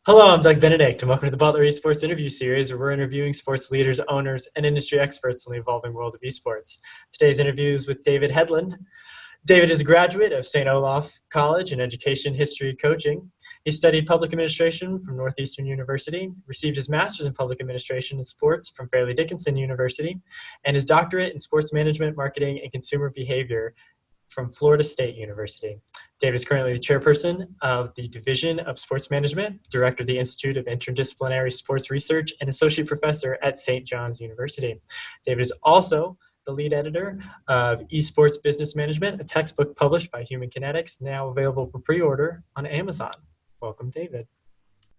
Hello, I'm Doug Benedict, and welcome to the Butler Esports interview series, where we're interviewing sports leaders, owners, and industry experts in the evolving world of esports. Today's interview is with David Hedlund. David is a graduate of St. Olaf College in Education, History, Coaching. He studied public administration from Northeastern University, received his master's in public administration and sports from Fairleigh Dickinson University, and his doctorate in sports management, marketing, and consumer behavior from Florida State University. David is currently the chairperson of the Division of Sports Management, director of the Institute of Interdisciplinary Sports Research, and associate professor at St. John's University. David is also the lead editor of Esports Business Management, a textbook published by Human Kinetics, now available for pre-order on Amazon. Welcome, David.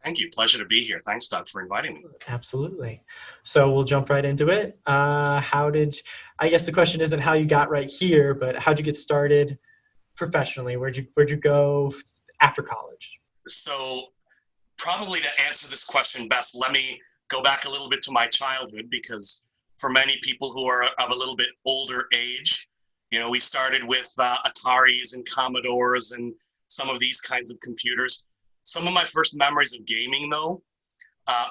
Thank you. Pleasure to be here. Thanks, Doug, for inviting me. Absolutely. So we'll jump right into it. I guess the question isn't how you got right here, but how'd you get started professionally? Where'd you go after college? So probably to answer this question best, let me go back a little bit to my childhood, because for many people who are of a little bit older age, we started with Ataris and Commodores and some of these kinds of computers. Some of my first memories of gaming, though,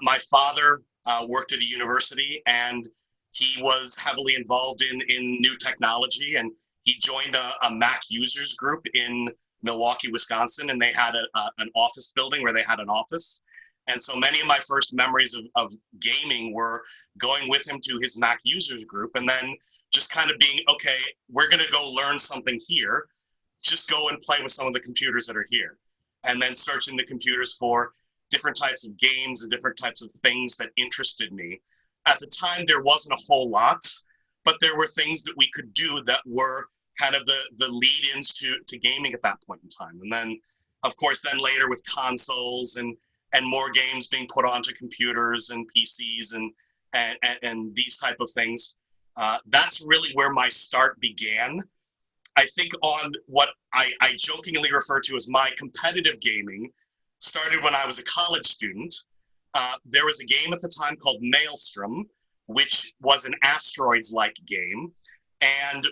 my father worked at a university, and he was heavily involved in new technology, and he joined a Mac users group in Milwaukee, Wisconsin, and they had an office building where they had an office. And so many of my first memories of gaming were going with him to his Mac users group, and then just kind of being, okay, we're going to go learn something here. Just go and play with some of the computers that are here. And then searching the computers for different types of games and different types of things that interested me. At the time, there wasn't a whole lot, but there were things that we could do that were kind of the lead-ins to gaming at that point in time. And then, of course, then later with consoles and more games being put onto computers and PCs and these type of things, that's really where my start began. I think on what I jokingly refer to as my competitive gaming started when I was a college student. There was a game at the time called Maelstrom, which was an asteroids-like game. And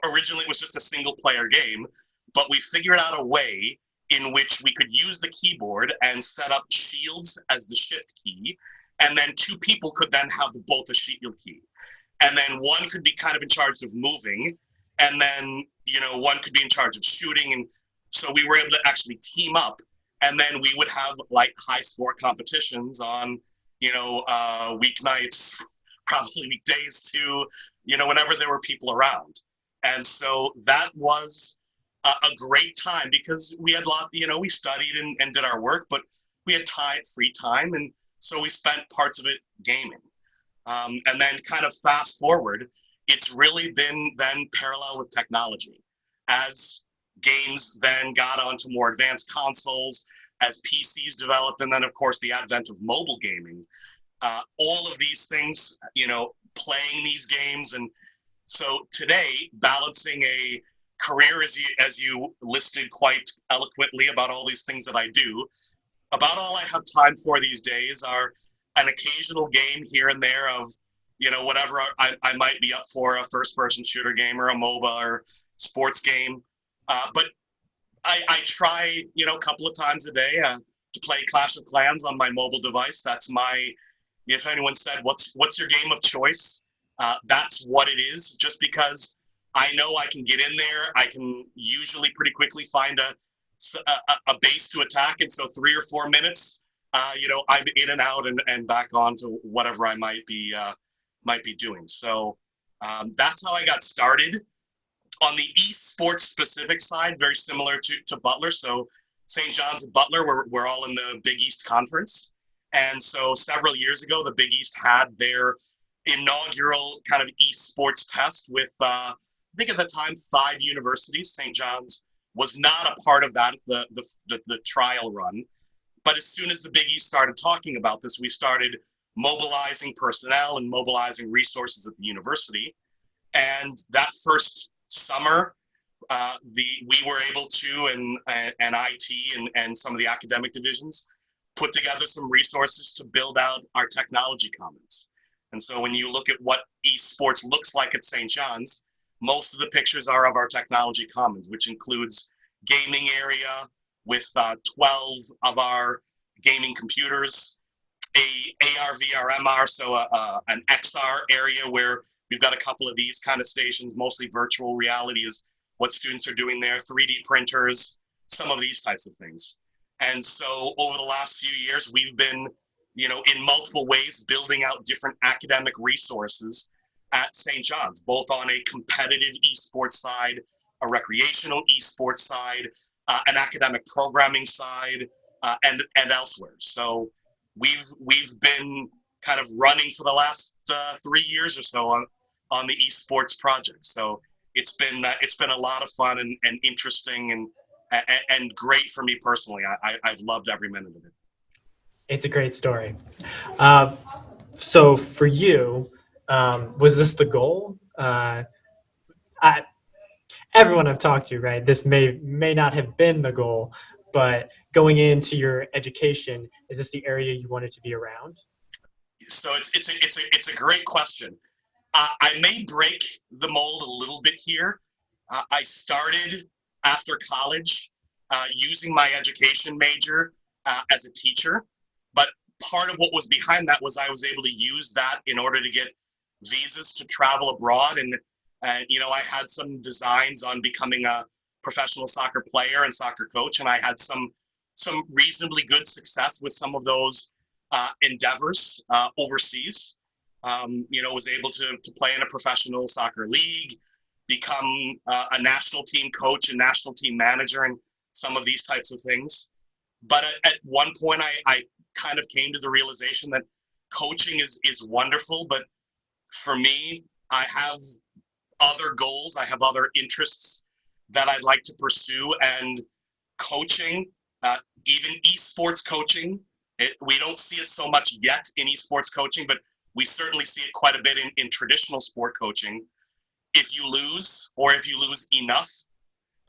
originally it was just a single-player game, but we figured out a way in which we could use the keyboard and set up shields as the shift key. And then two people could then have both a shield key. And then one could be kind of in charge of moving, and then, one could be in charge of shooting. And so we were able to actually team up, and then we would have like high score competitions on, weeknights, probably weekdays too, whenever there were people around. And so that was a great time, because we had lots, we studied and did our work, but we had free time. And so we spent parts of it gaming. And then kind of fast forward, it's really been then parallel with technology. As games then got onto more advanced consoles, as PCs developed, and then of course the advent of mobile gaming, all of these things, playing these games. And so today, balancing a career, as you listed quite eloquently about all these things that I do, about all I have time for these days are an occasional game here and there of, whatever I might be up for, a first-person shooter game or a MOBA or sports game. But I try, a couple of times a day to play Clash of Clans on my mobile device. That's if anyone said, what's your game of choice? That's what it is, just because I know I can get in there. I can usually pretty quickly find a base to attack. And so 3 or 4 minutes, I'm in and out and back on to whatever I might be doing. So that's how I got started. On the esports specific side, very similar to Butler. So St. John's and Butler, we're all in the Big East Conference. And so several years ago, the Big East had their inaugural kind of esports test with, I think at the time, 5 universities. St. John's was not a part of that, the trial run. But as soon as the Big East started talking about this, we started mobilizing personnel and mobilizing resources at the university. And that first summer, we were able to, and IT and some of the academic divisions, put together some resources to build out our technology commons. And so when you look at what esports looks like at St. John's, most of the pictures are of our technology commons, which includes gaming area with 12 of our gaming computers, a AR, VR, MR, so an XR area where we've got a couple of these kind of stations. Mostly virtual reality is what students are doing there, 3D printers, some of these types of things. And so over the last few years, we've been, in multiple ways building out different academic resources at St. John's, both on a competitive esports side, a recreational esports side, an academic programming side, and elsewhere. So we've been kind of running for the last 3 years or so on the esports project. So it's been a lot of fun and interesting and great for me personally. I've loved every minute of it. It's a great story. So for you, was this the goal? Everyone I've talked to, right? This may not have been the goal, but going into your education, is this the area you wanted to be around? So it's a great question. I may break the mold a little bit here. I started after college using my education major as a teacher, but part of what was behind that was I was able to use that in order to get visas to travel abroad. And I had some designs on becoming a professional soccer player and soccer coach, and I had some reasonably good success with some of those endeavors overseas. Was able to play in a professional soccer league, become a national team coach and national team manager, and some of these types of things. But at one point, I kind of came to the realization that coaching is wonderful, but for me, I have other goals, I have other interests that I'd like to pursue, and coaching, even esports coaching, we don't see it so much yet in esports coaching, but we certainly see it quite a bit in traditional sport coaching. If you lose, or if you lose enough,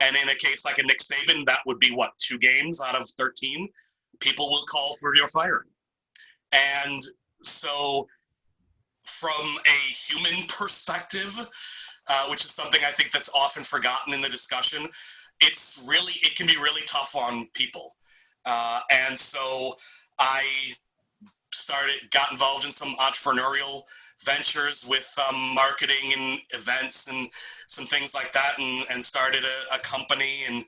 and in a case like a Nick Saban, that would be 2 games out of 13, people will call for your firing. And so from a human perspective, which is something I think that's often forgotten in the discussion, it can be really tough on people. And so I got involved in some entrepreneurial ventures with marketing and events and some things like that, and started a company. And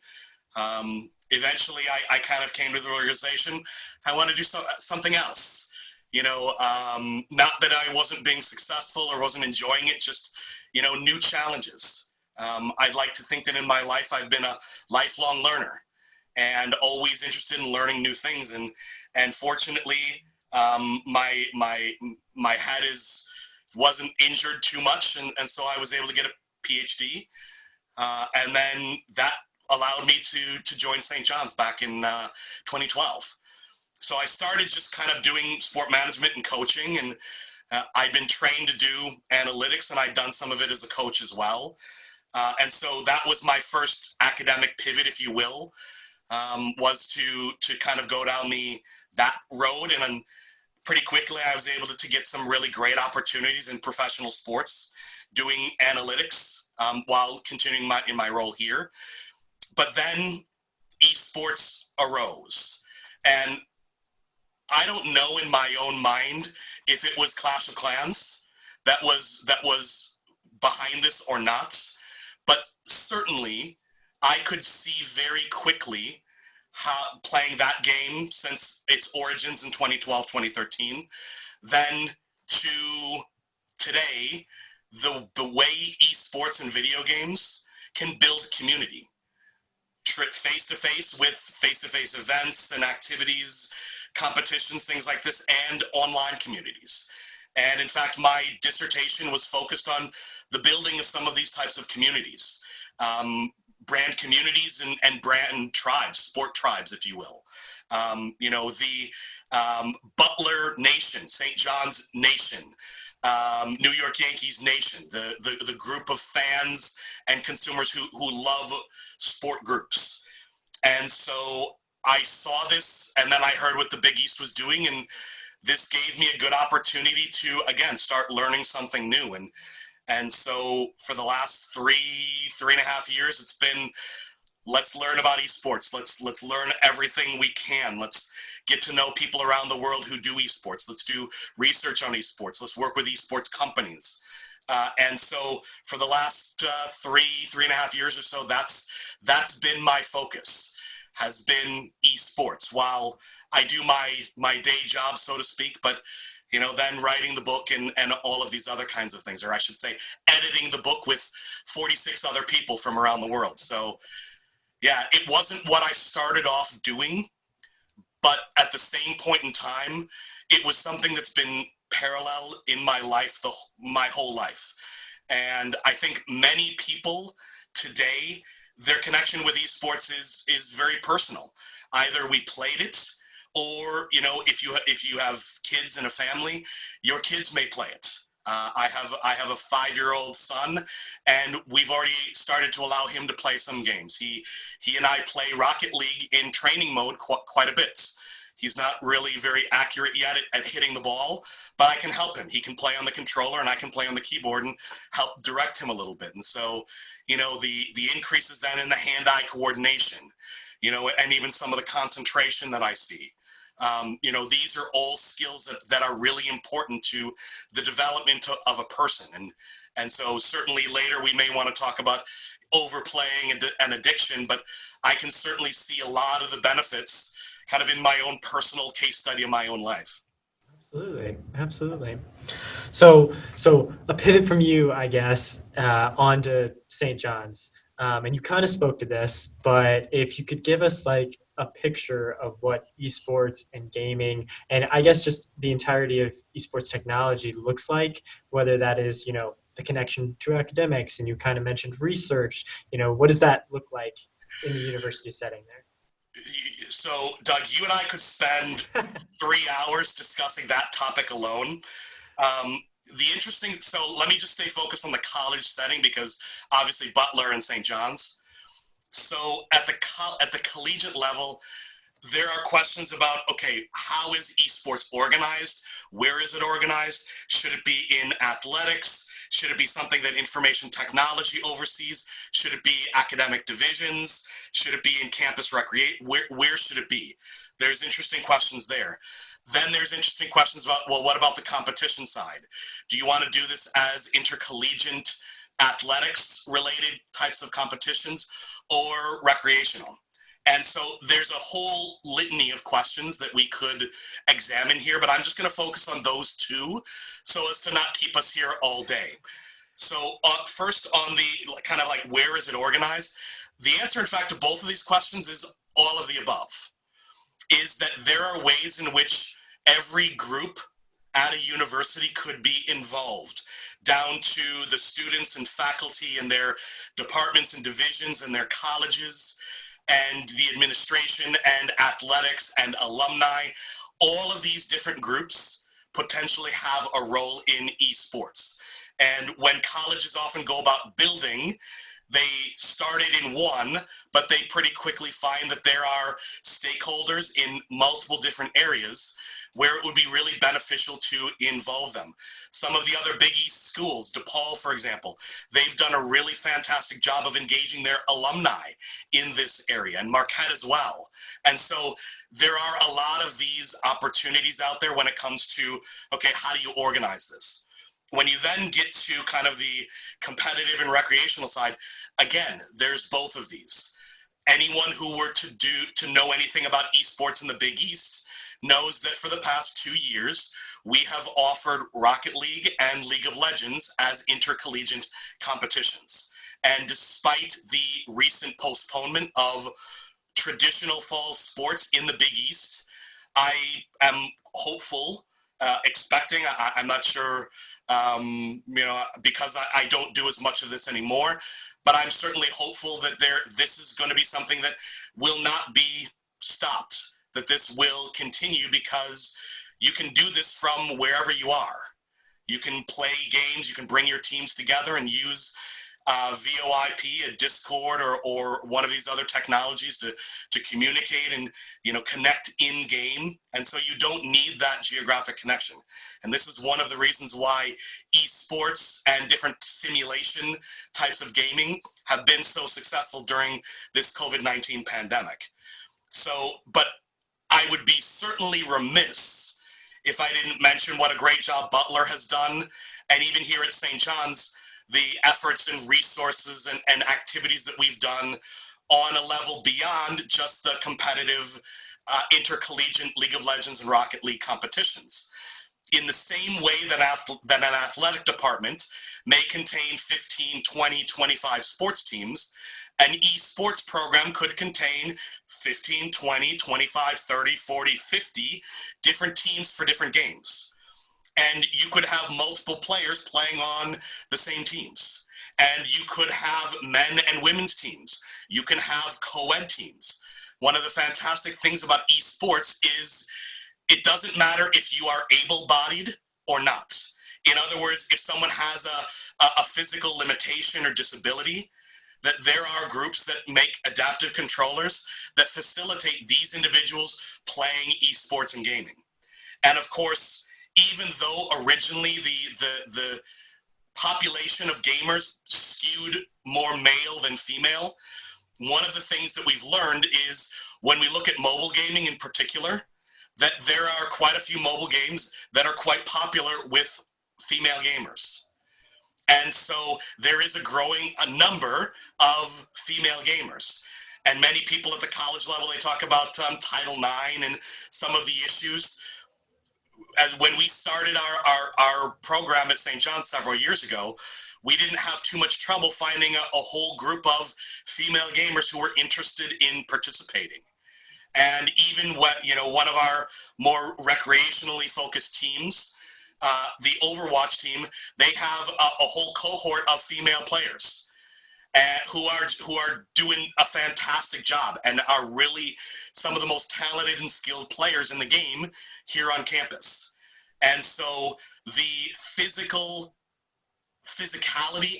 eventually I kind of came to the realization I want to do something else. Not that I wasn't being successful or wasn't enjoying it, just, new challenges. I'd like to think that in my life I've been a lifelong learner and always interested in learning new things. And fortunately, my head wasn't injured too much, and so I was able to get a PhD, and then that allowed me to join St. John's back in 2012. So I started just kind of doing sport management and coaching, and I'd been trained to do analytics, and I'd done some of it as a coach as well. And so that was my first academic pivot, if you will, was to kind of go down that road. And then pretty quickly I was able to get some really great opportunities in professional sports doing analytics while continuing in my role here. But then esports arose, and I don't know in my own mind if it was Clash of Clans that was behind this or not, but certainly I could see very quickly how playing that game since its origins in 2012, 2013, then to today, the way esports and video games can build community, face-to-face with face-to-face events and activities, competitions, things like this, and online communities. And in fact, my dissertation was focused on the building of some of these types of communities, brand communities and brand tribes, sport tribes, if you will. The Butler Nation, St. John's Nation, New York Yankees Nation, the group of fans and consumers who love sport groups. And so I saw this, and then I heard what the Big East was doing, and this gave me a good opportunity to, again, start learning something new. And so for the last 3.5 years, it's been let's learn about esports. Let's learn everything we can. Let's get to know people around the world who do esports. Let's do research on esports. Let's work with esports companies. And so for the last 3.5 years or so, that's been my focus, has been esports, while I do my day job, so to speak, but then writing the book and all of these other kinds of things, or I should say editing the book with 46 other people from around the world. So yeah, it wasn't what I started off doing, but at the same point in time, it was something that's been parallel in my life, my whole life. And I think many people today, their connection with esports is very personal. Either we played it, or if you have kids in a family, your kids may play it. I have a 5-year-old son, and we've already started to allow him to play some games. He and I play Rocket League in training mode quite a bit. He's not really very accurate yet at hitting the ball, but I can help him. He can play on the controller, and I can play on the keyboard and help direct him a little bit. And so, the increases then in the hand-eye coordination, and even some of the concentration that I see. These are all skills that are really important to the development of a person. And so certainly later we may want to talk about overplaying and addiction, but I can certainly see a lot of the benefits kind of in my own personal case study of my own life. Absolutely. So a pivot from you, I guess, onto St. John's. And you kind of spoke to this, but if you could give us like a picture of what esports and gaming, and I guess just the entirety of esports technology looks like, whether that is, the connection to academics, and you kind of mentioned research, what does that look like in the university setting there? So, Doug, you and I could spend 3 hours discussing that topic alone. So let me just stay focused on the college setting, because obviously Butler and St. John's. So at the collegiate level, there are questions about, okay, how is esports organized? Where is it organized? Should it be in athletics? Should it be something that information technology oversees? Should it be academic divisions? Should it be in campus recreation? Where should it be? There's interesting questions there. Then there's interesting questions about, well, what about the competition side? Do you want to do this as intercollegiate athletics related types of competitions, or recreational? And so there's a whole litany of questions that we could examine here, but I'm just going to focus on those two so as to not keep us here all day. So first, on the kind of like, where is it organized? The answer, in fact, to both of these questions is all of the above. Is that there are ways in which every group at a university could be involved, down to the students and faculty and their departments and divisions and their colleges, and the administration and athletics and alumni. All of these different groups potentially have a role in esports. And when colleges often go about building, they started in one, but they pretty quickly find that there are stakeholders in multiple different areas where it would be really beneficial to involve them. Some of the other Big East schools, DePaul, for example, they've done a really fantastic job of engaging their alumni in this area, and Marquette as well. And so there are a lot of these opportunities out there when it comes to, okay, how do you organize this? When you then get to kind of the competitive and recreational side, again, there's both of these. Anyone who were to know anything about esports in the Big East knows that for the past 2 years, we have offered Rocket League and League of Legends as intercollegiate competitions. And despite the recent postponement of traditional fall sports in the Big East, I am hopeful, expecting, I'm not sure, because I don't do as much of this anymore, but I'm certainly hopeful that this is going to be something that will not be stopped, that this will continue, because you can do this from wherever you are. You can play games, you can bring your teams together and use VoIP, a Discord, or one of these other technologies to communicate and connect in game, and so you don't need that geographic connection. And this is one of the reasons why esports and different simulation types of gaming have been so successful during this COVID-19 pandemic. So, but I would be certainly remiss if I didn't mention what a great job Butler has done, and even here at St. John's, the efforts and resources and activities that we've done on a level beyond just the competitive intercollegiate League of Legends and Rocket League competitions. In the same way that an athletic department may contain 15, 20, 25 sports teams, an esports program could contain 15, 20, 25, 30, 40, 50 different teams for different games. And you could have multiple players playing on the same teams. And you could have men and women's teams. You can have co-ed teams. One of the fantastic things about esports is it doesn't matter if you are able-bodied or not. In other words, if someone has a physical limitation or disability, that there are groups that make adaptive controllers that facilitate these individuals playing esports and gaming. And of course, even though originally the population of gamers skewed more male than female, one of the things that we've learned is when we look at mobile gaming in particular, that there are quite a few mobile games that are quite popular with female gamers. And so there is a number of female gamers. And many people at the college level, they talk about Title IX and some of the issues. As when we started our program at St. John's several years ago, we didn't have too much trouble finding a whole group of female gamers who were interested in participating. And even one of our more recreationally focused teams, the Overwatch team, they have a whole cohort of female players who are doing a fantastic job and are really some of the most talented and skilled players in the game here on campus. And so the physicality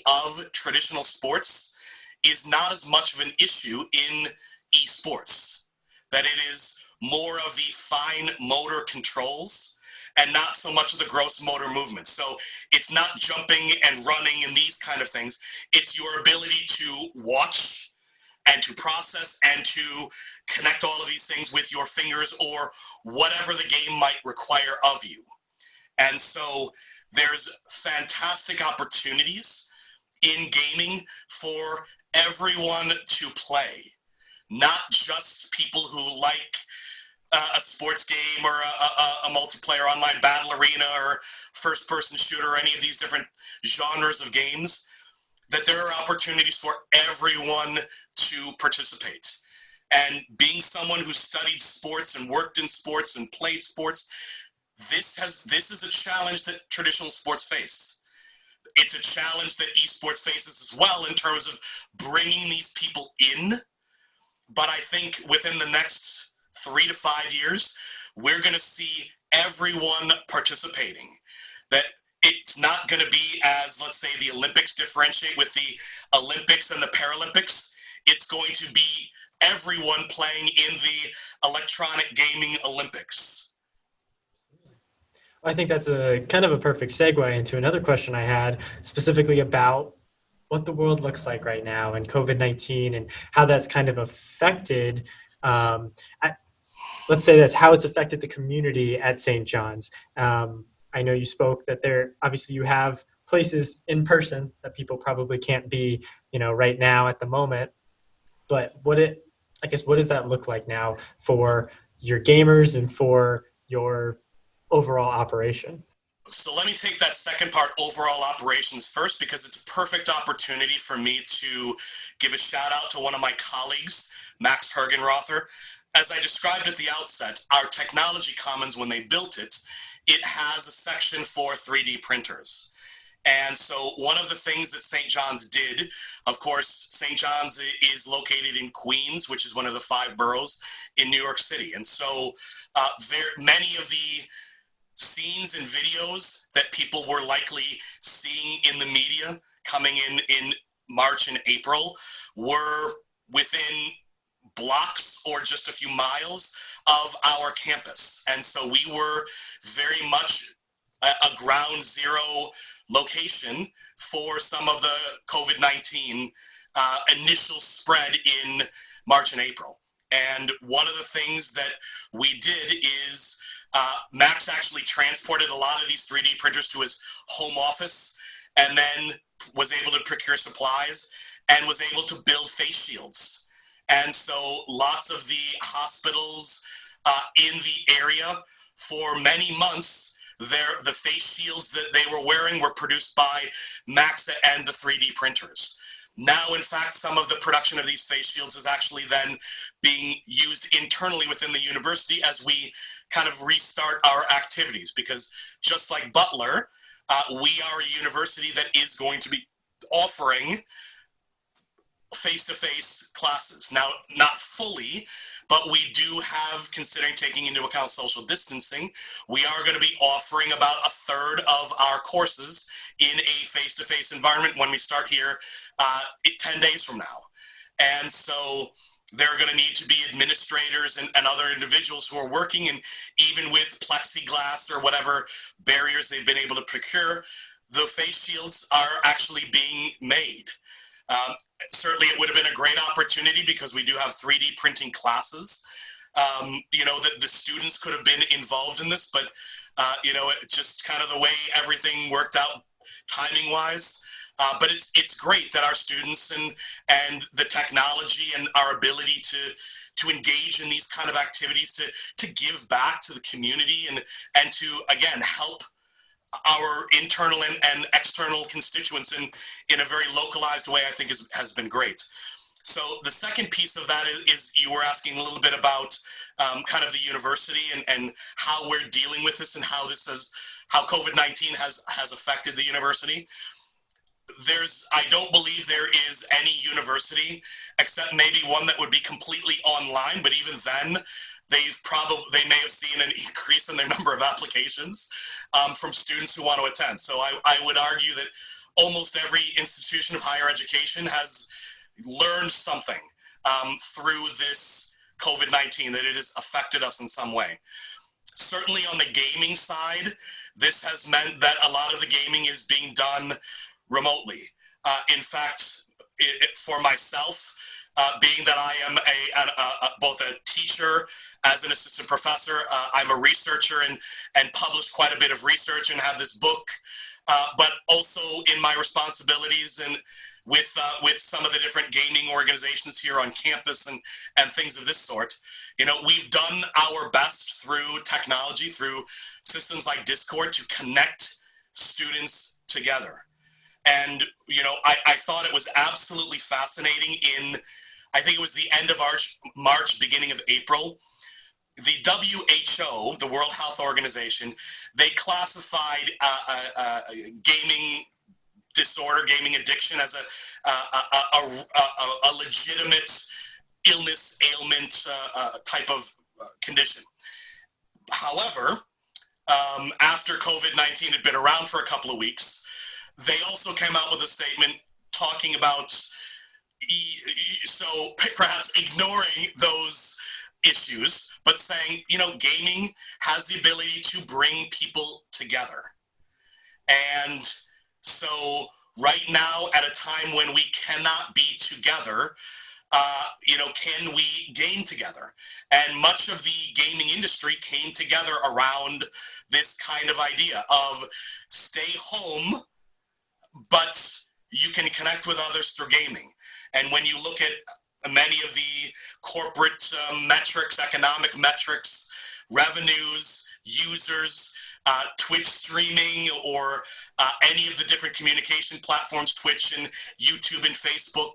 of traditional sports is not as much of an issue in esports, that it is more of the fine motor controls and not so much of the gross motor movements. So it's not jumping and running and these kind of things. It's your ability to watch and to process and to connect all of these things with your fingers or whatever the game might require of you. And so there's fantastic opportunities in gaming for everyone to play, not just people who like a sports game or a multiplayer online battle arena or first-person shooter or any of these different genres of games, that there are opportunities for everyone to participate. And being someone who studied sports and worked in sports and played sports, this is a challenge that traditional sports face. It's a challenge that esports faces as well in terms of bringing these people in. But I think within the next 3 to 5 years, we're going to see everyone participating. That it's not going to be as, let's say, the Olympics differentiate with the Olympics and the Paralympics. It's going to be everyone playing in the electronic gaming Olympics. I think that's a kind of a perfect segue into another question I had, specifically about what the world looks like right now and COVID-19 and how that's kind of affected, let's say that's how it's affected the community at St. John's. I know you spoke that obviously you have places in person that people probably can't be, right now at the moment, but what does that look like now for your gamers and for your overall operation? So let me take that second part, overall operations, first, because it's a perfect opportunity for me to give a shout out to one of my colleagues, Max Hergenrother. As I described at the outset, our technology commons, when they built it, it has a section for 3D printers. And so one of the things that St. John's did, of course, St. John's is located in Queens, which is one of the 5 boroughs in New York City. And so many of the scenes and videos that people were likely seeing in the media coming in March and April were within blocks or just a few miles of our campus. And so we were very much a ground zero location for some of the COVID-19 initial spread in March and April. And one of the things that we did is Max actually transported a lot of these 3D printers to his home office and then was able to procure supplies and was able to build face shields. And so lots of the hospitals in the area for many months, the face shields that they were wearing were produced by Max and the 3D printers. Now, in fact, some of the production of these face shields is actually then being used internally within the university as we kind of restart our activities, because just like Butler, we are a university that is going to be offering face-to-face classes. Now, not fully, but we do have, considering taking into account social distancing, we are going to be offering about a third of our courses in a face-to-face environment when we start here 10 days from now. And so there are going to need to be administrators and other individuals who are working, and even with plexiglass or whatever barriers they've been able to procure, the face shields are actually being made. Certainly it would have been a great opportunity because we do have 3D printing classes. You know, that the students could have been involved in this, but you know, it just kind of the way everything worked out timing wise. But it's great that our students and the technology and our ability to engage in these kind of activities to give back to the community and to, again, help our internal and external constituents in a very localized way, I think has been great. So the second piece of that is you were asking a little bit about kind of the university and how we're dealing with this and how COVID-19 has affected the university. I don't believe there is any university except maybe one that would be completely online, but even then they may have seen an increase in their number of applications from students who want to attend. So I would argue that almost every institution of higher education has learned something through this COVID-19, that it has affected us in some way. Certainly on the gaming side, this has meant that a lot of the gaming is being done remotely. In fact, for myself, being that I am both a teacher as an assistant professor, I'm a researcher and published quite a bit of research and have this book, but also in my responsibilities and with some of the different gaming organizations here on campus and things of this sort. You know, we've done our best through technology, through systems like Discord, to connect students together. And, you know, I thought it was absolutely fascinating I think it was the end of March, beginning of April, the WHO, the World Health Organization, they classified gaming disorder, gaming addiction as a legitimate illness, ailment type of condition. However, after COVID-19 had been around for a couple of weeks, they also came out with a statement talking about, so perhaps ignoring those issues, but saying, you know, gaming has the ability to bring people together. And so right now, at a time when we cannot be together, you know, can we game together? And much of the gaming industry came together around this kind of idea of stay home, but you can connect with others through gaming. And when you look at many of the corporate metrics, economic metrics, revenues, users, Twitch streaming, or any of the different communication platforms, Twitch and YouTube and Facebook,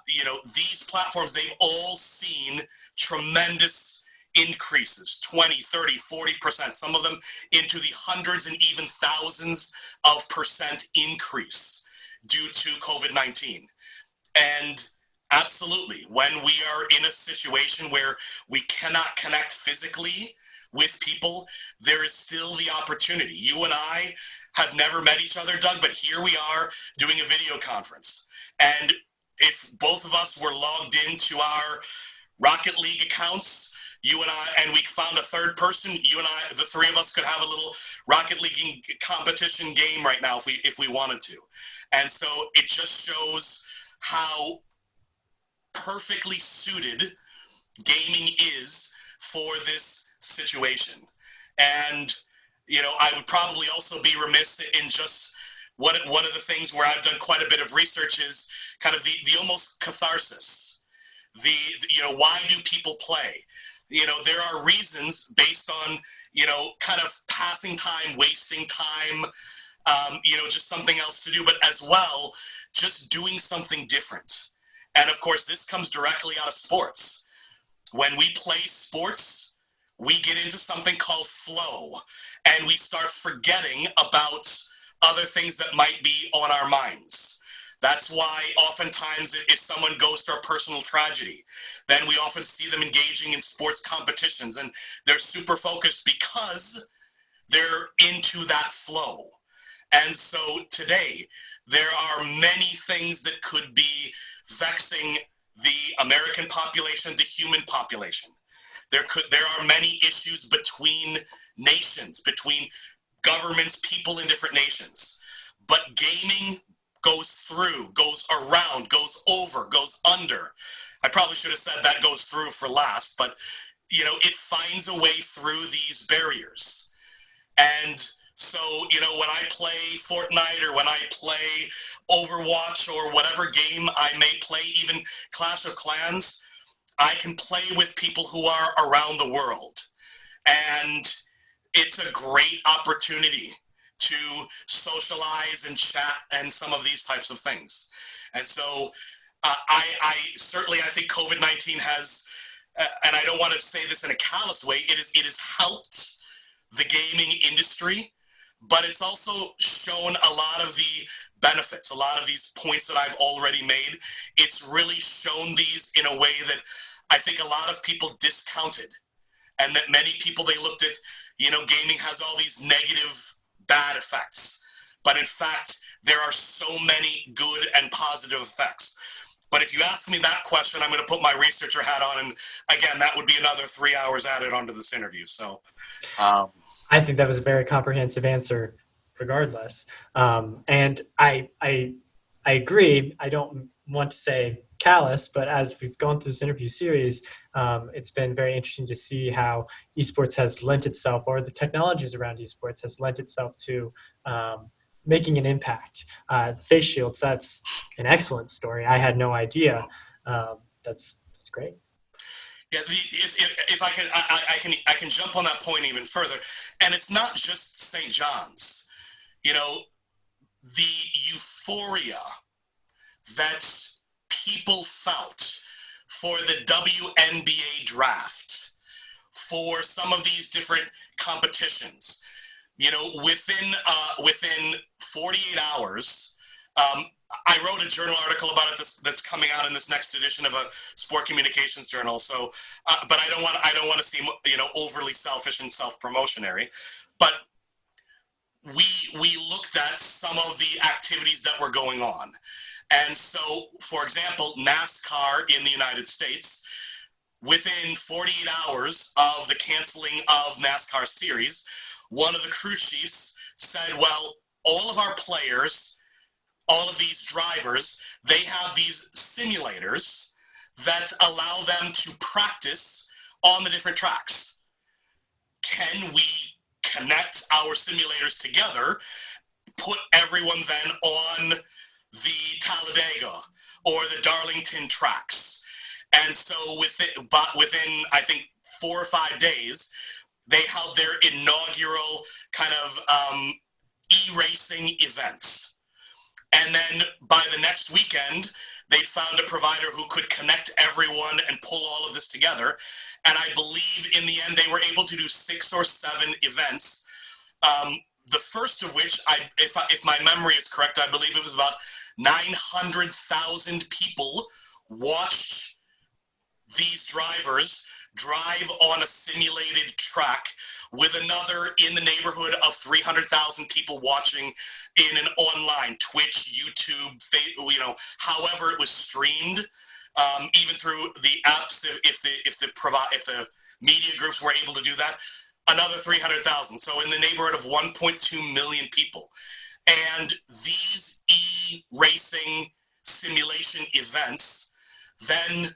you know, these platforms, they've all seen tremendous increases, 20, 30, 40%, some of them into the hundreds and even thousands of percent increase due to COVID-19. And absolutely, when we are in a situation where we cannot connect physically with people, there is still the opportunity. You and I have never met each other, Doug, but here we are doing a video conference. And if both of us were logged into our Rocket League accounts, you and I, and we found a third person, you and I, the three of us could have a little Rocket League competition game right now if we wanted to. And so it just shows how perfectly suited gaming is for this situation. And, you know, I would probably also be remiss in just one of the things where I've done quite a bit of research is kind of the almost catharsis. You know, why do people play? You know, there are reasons based on, you know, kind of passing time, wasting time, you know, just something else to do, but as well, just doing something different. And of course, this comes directly out of sports. When we play sports, we get into something called flow, and we start forgetting about other things that might be on our minds. That's why oftentimes if someone goes through a personal tragedy, then we often see them engaging in sports competitions, and they're super focused because they're into that flow. And so today, there are many things that could be vexing the American population, the human population. There are many issues between nations, between governments, people in different nations. But gaming goes through, goes around, goes over, goes under. I probably should have said that goes through for last, but you know, it finds a way through these barriers. And so, you know, when I play Fortnite or when I play Overwatch or whatever game I may play, even Clash of Clans, I can play with people who are around the world. And it's a great opportunity to socialize and chat and some of these types of things. And so I certainly, I think COVID-19 has, and I don't want to say this in a callous way, it has helped the gaming industry, but it's also shown a lot of the benefits, a lot of these points that I've already made. It's really shown these in a way that I think a lot of people discounted, and that many people, they looked at, you know, gaming has all these negative, bad effects. But in fact, there are so many good and positive effects. But if you ask me that question, I'm going to put my researcher hat on. And again, that would be another 3 hours added onto this interview. So I think that was a very comprehensive answer regardless. And I agree. I don't want to say callous, but as we've gone through this interview series, it's been very interesting to see how esports has lent itself, or the technologies around esports has lent itself to making an impact. Face shields, that's an excellent story. I had no idea. That's great. Yeah, if I can jump on that point even further, and it's not just St. John's. You know, the euphoria that people felt for the WNBA draft, for some of these different competitions, you know, within 48 hours, I wrote a journal article about it that's coming out in this next edition of a sport communications journal. So, but I don't want to seem, you know, overly selfish and self-promotionary. But we looked at some of the activities that were going on, and so, for example, NASCAR in the United States, within 48 hours of the canceling of NASCAR series, one of the crew chiefs said, "Well, all of our players, all of these drivers, they have these simulators that allow them to practice on the different tracks. Can we connect our simulators together, put everyone then on the Talladega or the Darlington tracks?" And so within I think 4 or 5 days, they held their inaugural kind of e-racing event. And then by the next weekend, they found a provider who could connect everyone and pull all of this together. And I believe in the end, they were able to do 6 or 7 events. The first of which, if my memory is correct, I believe it was about 900,000 people watched these drivers drive on a simulated track with another in the neighborhood of 300,000 people watching in an online Twitch, YouTube, however it was streamed, even through the apps, if the media groups were able to do that, another 300,000. So in the neighborhood of 1.2 million people. And these e-racing simulation events, then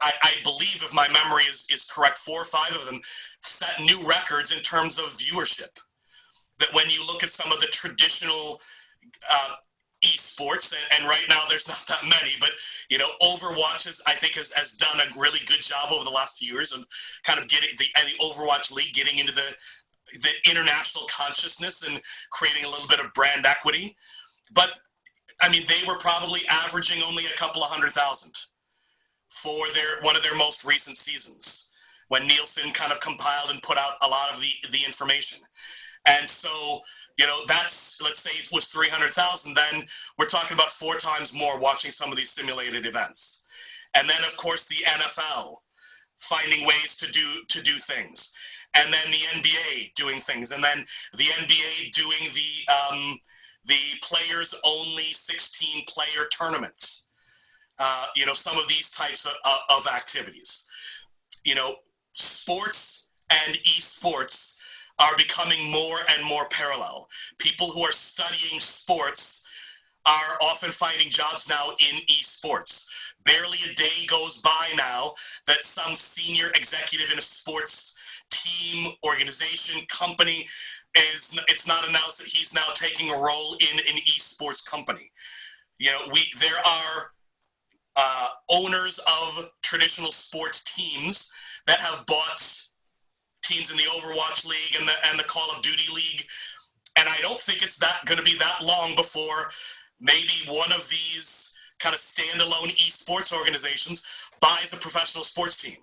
I believe, if my memory is correct, 4 or 5 of them set new records in terms of viewership. That when you look at some of the traditional esports, and right now there's not that many, but Overwatch I think has done a really good job over the last few years of kind of getting the Overwatch League getting into the international consciousness and creating a little bit of brand equity. But I mean, they were probably averaging only a couple of 100,000 for one of their most recent seasons, when Nielsen kind of compiled and put out a lot of the information. And so, that's, let's say it was 300,000, then we're talking about 4 times more watching some of these simulated events. And then, of course, the NFL finding ways to do things. And then the NBA doing things. And then the NBA doing the players-only 16-player tournament. Some of these types of activities. Sports and esports are becoming more and more parallel. People who are studying sports are often finding jobs now in esports. Barely a day goes by now that some senior executive in a sports team, organization, company it's not announced that he's now taking a role in an esports company. There are owners of traditional sports teams that have bought teams in the Overwatch League and the Call of Duty League, and I don't think it's going to be that long before maybe one of these kind of standalone esports organizations buys a professional sports team,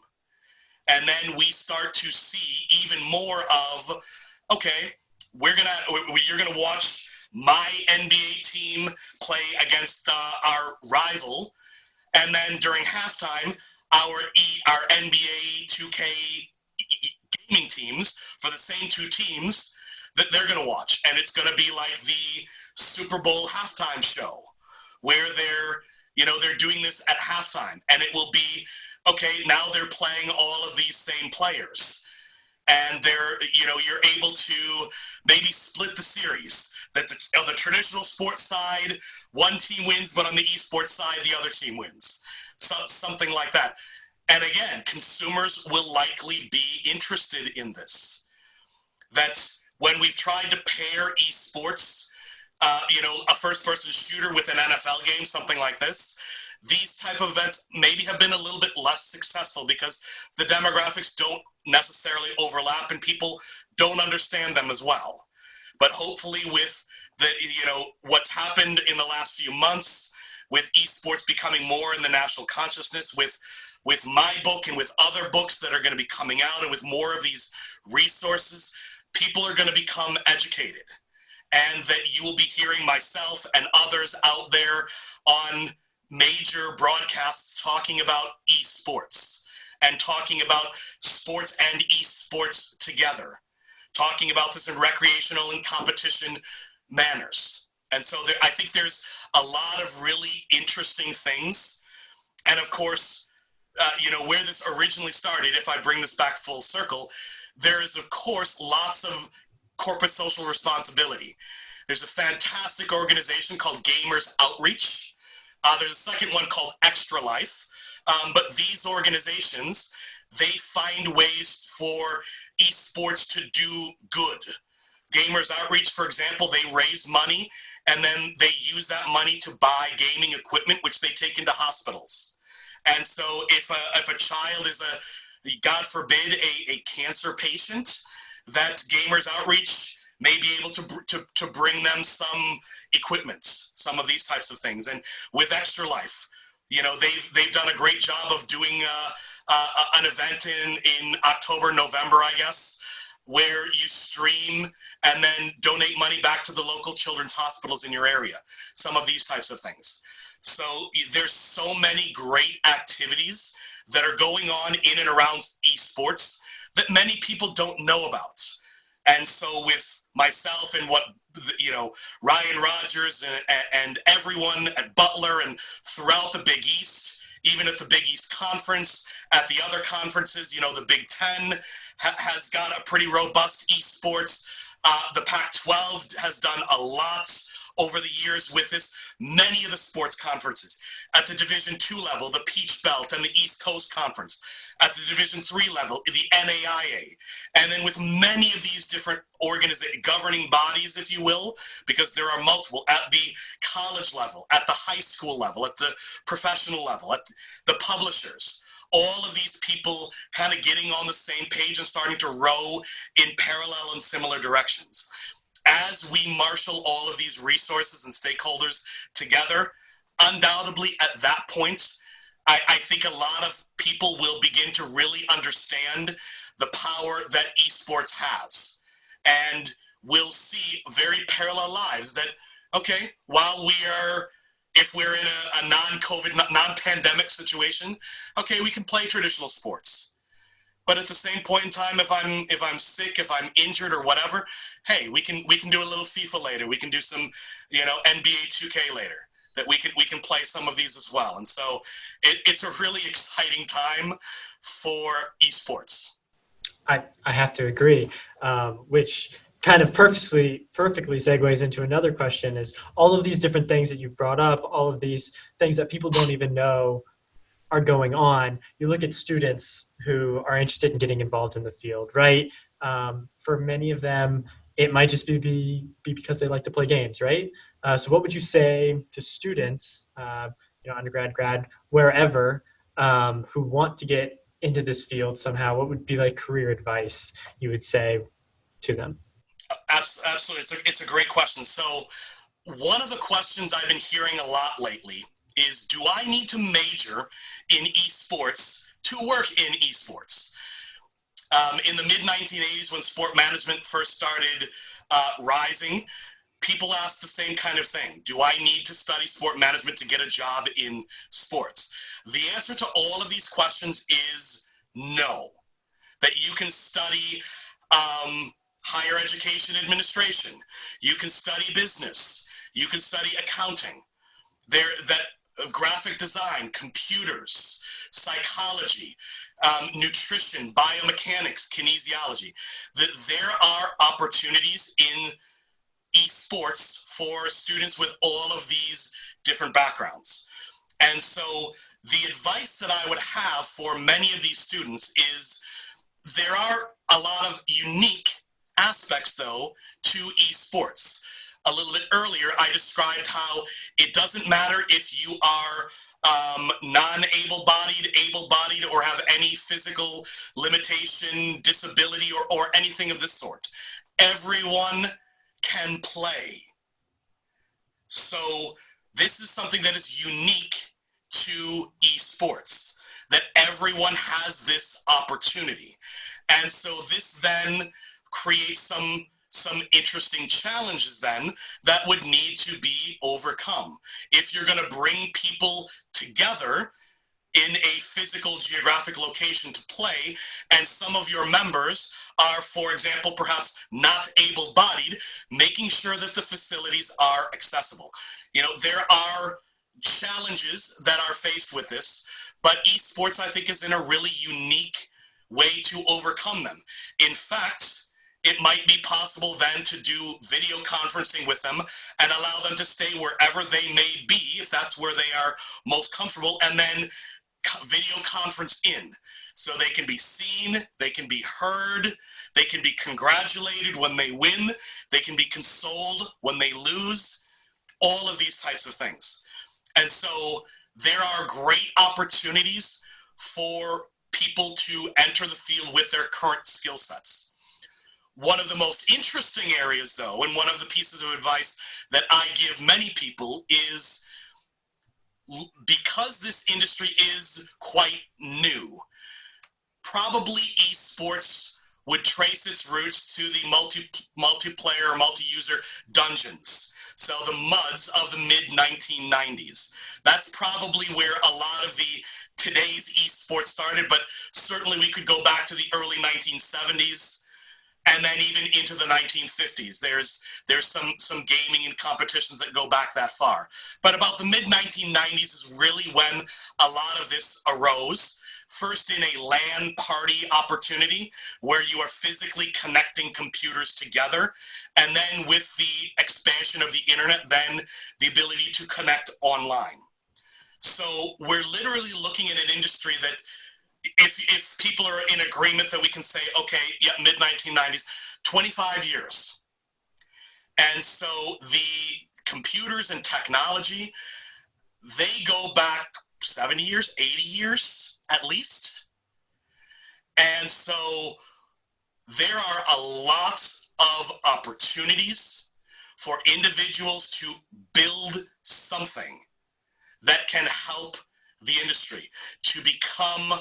and then we start to see even more of, okay, you're gonna watch my NBA team play against our rival, and then during halftime, our NBA 2K gaming teams for the same 2 teams that they're going to watch. And it's going to be like the Super Bowl halftime show where they're doing this at halftime, and it will be, okay, now they're playing all of these same players, and you're able to maybe split the series. That on the traditional sports side, one team wins, but on the esports side, the other team wins. So, something like that. And again, consumers will likely be interested in this. That when we've tried to pair esports, a first-person shooter with an NFL game, something like this, these type of events maybe have been a little bit less successful because the demographics don't necessarily overlap and people don't understand them as well. But hopefully with what's happened in the last few months, with esports becoming more in the national consciousness, with my book and with other books that are going to be coming out, and with more of these resources, people are going to become educated. And that you will be hearing myself and others out there on major broadcasts talking about esports and talking about sports and esports together, talking about this in recreational and competition manners. And so I think there's a lot of really interesting things. And of course, where this originally started, if I bring this back full circle, there is, of course, lots of corporate social responsibility. There's a fantastic organization called Gamers Outreach. There's a second one called Extra Life. But these organizations, they find ways for esports to do good. Gamers Outreach, for example, they raise money and then they use that money to buy gaming equipment, which they take into hospitals. And so if a child is God forbid, a cancer patient, that Gamers Outreach may be able to bring them some equipment, some of these types of things. And with Extra Life, they've done a great job of doing an event in October, November, I guess, where you stream and then donate money back to the local children's hospitals in your area. Some of these types of things. So there's so many great activities that are going on in and around esports that many people don't know about. And so with myself and what, Ryan Rogers and everyone at Butler and throughout the Big East, even at the Big East Conference, at the other conferences, the Big Ten has got a pretty robust esports. The Pac-12 has done a lot over the years with this. Many of the sports conferences at the Division II level, the Peach Belt and the East Coast Conference, at the Division III level, the NAIA, and then with many of these different governing bodies, if you will, because there are multiple at the college level, at the high school level, at the professional level, at the publishers. All of these people kind of getting on the same page and starting to row in parallel and similar directions. As we marshal all of these resources and stakeholders together, undoubtedly at that point, I think a lot of people will begin to really understand the power that esports has. And we'll see very parallel lives that, okay, while if we're in a non-COVID, non-pandemic situation, okay, we can play traditional sports. But at the same point in time, if I'm sick, if I'm injured or whatever, hey, we can do a little FIFA later. We can do some, NBA 2K later. That we can play some of these as well. And so it's a really exciting time for esports. I have to agree, which kind of perfectly segues into another question is all of these different things that you've brought up, all of these things that people don't even know are going on. You look at students who are interested in getting involved in the field, right? For many of them, it might just be because they like to play games, right? So what would you say to students, undergrad, grad, wherever, who want to get into this field somehow? What would be like career advice you would say to them? Absolutely. It's a great question. So one of the questions I've been hearing a lot lately is, do I need to major in esports to work in esports? In the mid-1980s, when sport management first started rising, people asked the same kind of thing. Do I need to study sport management to get a job in sports? The answer to all of these questions is no. That you can study higher education administration. You can study business. You can study accounting. Graphic design, computers, psychology, nutrition, biomechanics, kinesiology. There are opportunities in esports for students with all of these different backgrounds. And so the advice that I would have for many of these students is there are a lot of unique aspects, though, to esports. A little bit earlier, I described how it doesn't matter if you are non-able-bodied, able-bodied, or have any physical limitation, disability, or anything of this sort. Everyone can play. So this is something that is unique to esports, that everyone has this opportunity. And so this then creates some interesting challenges then that would need to be overcome. If you're going to bring people together in a physical geographic location to play, and some of your members are, for example, perhaps not able-bodied, making sure that the facilities are accessible. There are challenges that are faced with this, but esports, I think, is in a really unique way to overcome them. In fact, it might be possible then to do video conferencing with them and allow them to stay wherever they may be, if that's where they are most comfortable, and then video conference in. So they can be seen, they can be heard, they can be congratulated when they win, they can be consoled when they lose, all of these types of things. And so there are great opportunities for people to enter the field with their current skill sets. One of the most interesting areas, though, and one of the pieces of advice that I give many people is, because this industry is quite new, probably esports would trace its roots to the multiplayer or multi-user dungeons. So the MUDs of the mid-1990s. That's probably where a lot of the today's esports started, but certainly we could go back to the early 1970s and then even into the 1950s. There's some gaming and competitions that go back that far. But about the mid-1990s is really when a lot of this arose. First in a LAN party opportunity where you are physically connecting computers together. And then with the expansion of the internet, then the ability to connect online. So we're literally looking at an industry that if people are in agreement that we can say, okay, yeah, mid-1990s, 25 years. And so the computers and technology, they go back 70 years, 80 years at least. And so there are a lot of opportunities for individuals to build something that can help the industry to become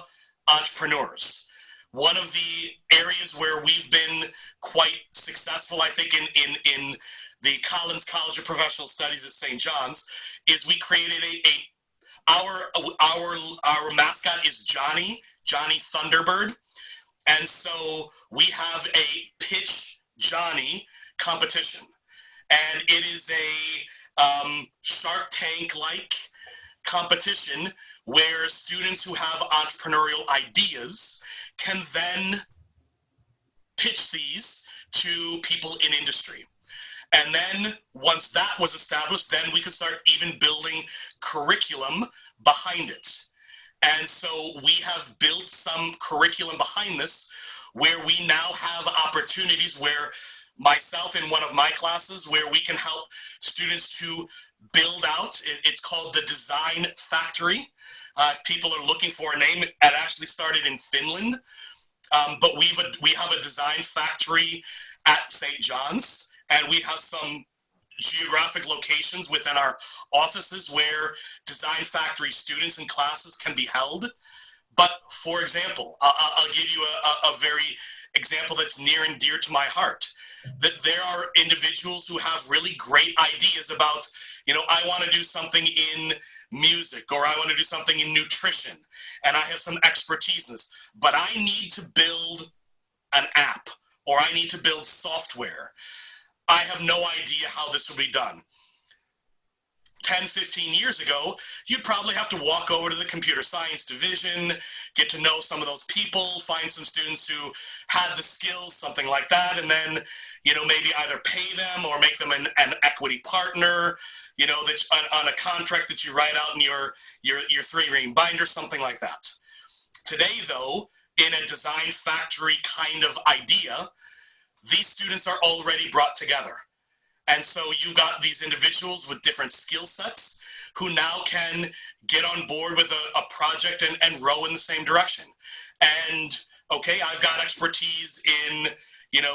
entrepreneurs. One of the areas where we've been quite successful, I think, in the Collins College of Professional Studies at St. John's, is we created our mascot is Johnny Thunderbird. And so we have a Pitch Johnny competition. And it is a Shark Tank-like competition where students who have entrepreneurial ideas can then pitch these to people in industry. And then once that was established, then we could start even building curriculum behind it. And so we have built some curriculum behind this where we now have opportunities where myself in one of my classes where we can help students to build out. It's called the Design Factory. If people are looking for a name, it actually started in Finland. But we have a design factory at St. John's, and we have some geographic locations within our offices where design factory students and classes can be held. But for example, I'll give you a very example that's near and dear to my heart, that there are individuals who have really great ideas about, I want to do something in music, or I want to do something in nutrition, and I have some expertise in this, but I need to build an app, or I need to build software. I have no idea how this will be done. 10, 15 years ago, you'd probably have to walk over to the computer science division, get to know some of those people, find some students who had the skills, something like that, and then, maybe either pay them or make them an equity partner, that on a contract that you write out in your 3-ring binder, something like that. Today, though, in a design factory kind of idea, these students are already brought together. And so you've got these individuals with different skill sets who now can get on board with a project and row in the same direction. And okay, I've got expertise in,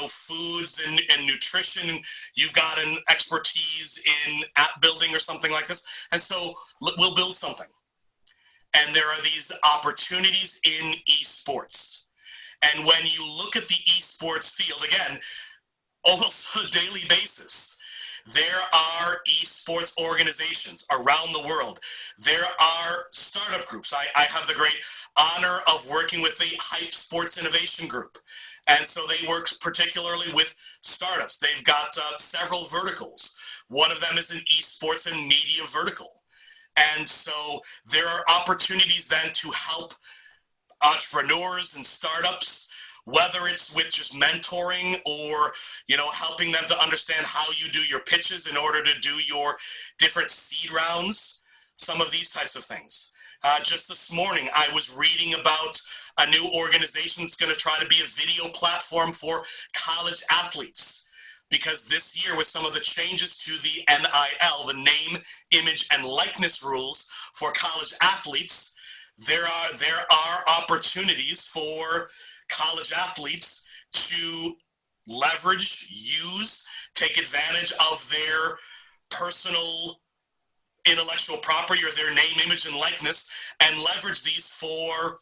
foods and nutrition. You've got an expertise in app building or something like this. And so we'll build something. And there are these opportunities in esports. And when you look at the esports field, again, almost on a daily basis, there are esports organizations around the world. There are startup groups. I have the great honor of working with the Hype Sports Innovation Group. And so they work particularly with startups. They've got several verticals. One of them is an esports and media vertical. And so there are opportunities then to help entrepreneurs and startups, whether it's with just mentoring or, helping them to understand how you do your pitches in order to do your different seed rounds, some of these types of things. Just this morning, I was reading about a new organization that's going to try to be a video platform for college athletes. Because this year, with some of the changes to the NIL, the name, image, and likeness rules for college athletes, there are opportunities for college athletes to leverage, use, take advantage of their personal intellectual property or their name, image, and likeness, and leverage these for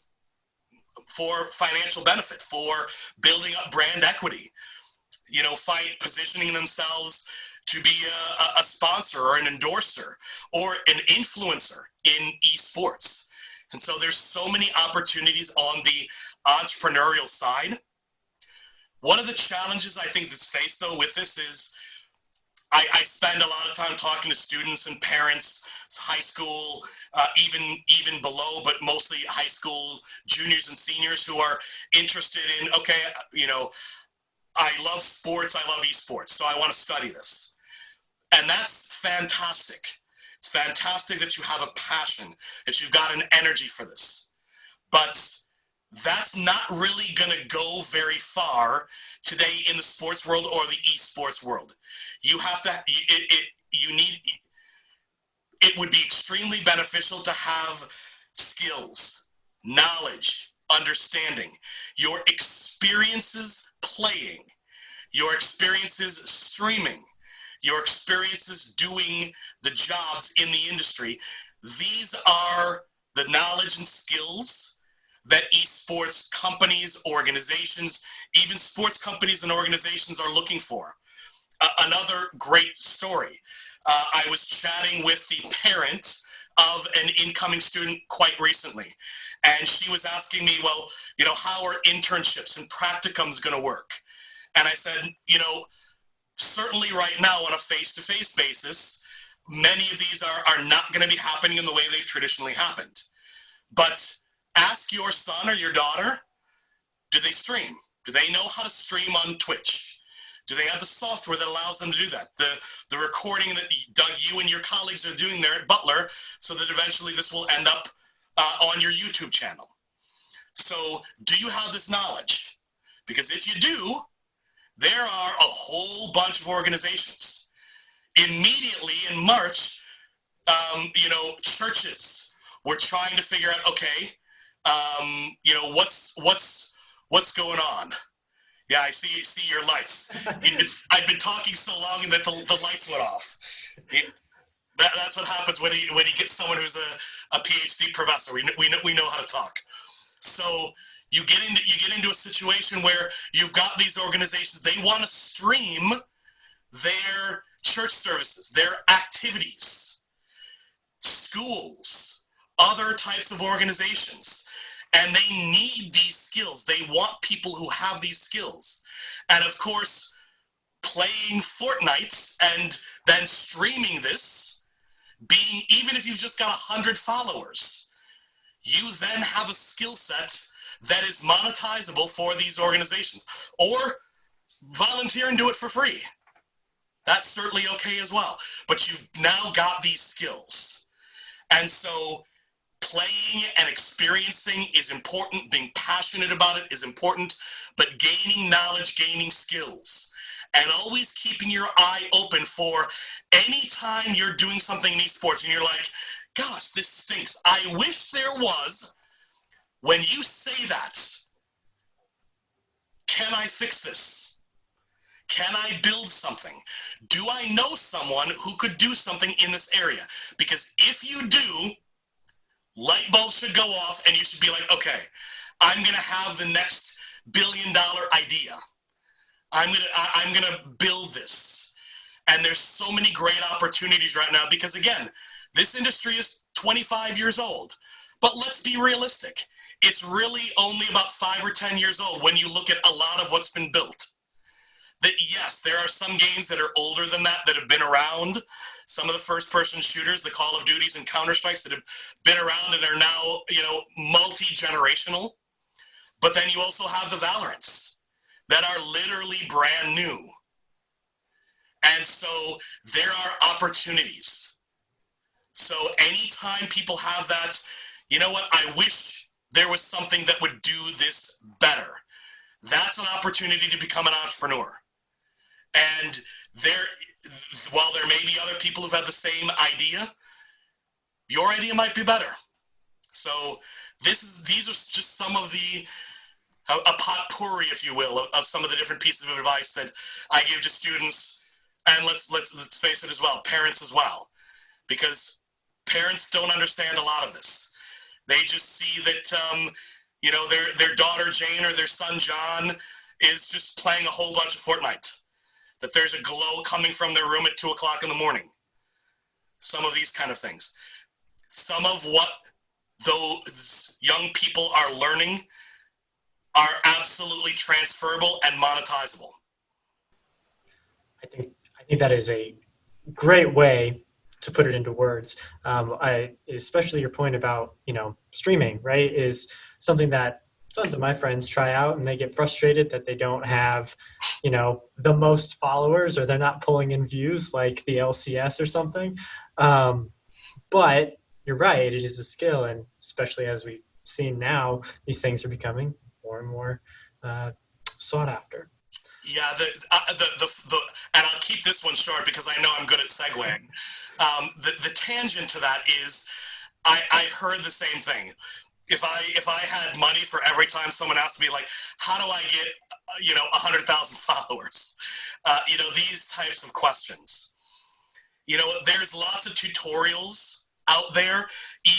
financial benefit, for building up brand equity, positioning themselves to be a sponsor or an endorser or an influencer in esports. And so there's so many opportunities on the entrepreneurial side. One of the challenges I think that's faced though with this is I spend a lot of time talking to students and parents, high school, even below, but mostly high school juniors and seniors who are interested in, okay, I love sports, I love esports, so I want to study this. And that's fantastic. It's fantastic that you have a passion, that you've got an energy for this. But that's not really going to go very far today in the sports world or the esports world. You have to, it would be extremely beneficial to have skills, knowledge, understanding, your experiences playing, your experiences streaming, your experiences doing the jobs in the industry. These are the knowledge and skills that esports companies, organizations, even sports companies and organizations are looking for. Another great story. I was chatting with the parent of an incoming student quite recently, and she was asking me, well, how are internships and practicums going to work? And I said, certainly right now on a face-to-face basis, many of these are not going to be happening in the way they've traditionally happened. But ask your son or your daughter, do they stream? Do they know how to stream on Twitch? Do they have the software that allows them to do that? The recording that Doug, you and your colleagues are doing there at Butler, so that eventually this will end up on your YouTube channel. So do you have this knowledge? Because if you do, there are a whole bunch of organizations. Immediately in March, churches were trying to figure out, okay, what's going on? Yeah, I see your lights. I've been talking so long and that the lights went off. That's what happens when you get someone who's a PhD professor. We know how to talk. So you get into a situation where you've got these organizations. They want to stream their church services, their activities, schools, other types of organizations. And they need these skills. They want people who have these skills. And of course, playing Fortnite and then streaming this, even if you've just got 100 followers, you then have a skill set that is monetizable for these organizations. Or volunteer and do it for free. That's certainly okay as well. But you've now got these skills. And so playing and experiencing is important. Being passionate about it is important. But gaining knowledge, gaining skills, and always keeping your eye open for any time you're doing something in esports and you're like, gosh, this stinks. I wish there was. When you say that, can I fix this? Can I build something? Do I know someone who could do something in this area? Because if you do, light bulbs should go off and you should be like, okay, I'm going to have the next $1 billion idea. I'm going to build this. And there's so many great opportunities right now because, again, this industry is 25 years old. But let's be realistic. It's really only about 5 or 10 years old when you look at a lot of what's been built. That yes, there are some games that are older than that have been around. Some of the first-person shooters, the Call of Duties and Counter-Strikes that have been around and are now, multi-generational. But then you also have the Valorants that are literally brand new. And so there are opportunities. So anytime people have that, you know what, I wish there was something that would do this better. That's an opportunity to become an entrepreneur. And while there may be other people who've had the same idea, your idea might be better. So these are just some of a potpourri, if you will, of some of the different pieces of advice that I give to students, and let's face it as well, parents as well, because parents don't understand a lot of this. They just see that their daughter Jane or their son John is just playing a whole bunch of Fortnite. That there's a glow coming from their room at 2 o'clock in the morning. Some of these kind of things. Some of what those young people are learning are absolutely transferable and monetizable. I think that is a great way to put it into words. Especially your point about, streaming, right, is something that tons of my friends try out and they get frustrated that they don't have, the most followers, or they're not pulling in views like the LCS or something. But you're right, it is a skill. And especially as we've seen now, these things are becoming more and more sought after. Yeah, and I'll keep this one short because I know I'm good at segueing. The tangent to that is, I've heard the same thing. If I had money for every time someone asked me, like, how do I get 100,000 followers? These types of questions. There's lots of tutorials out there.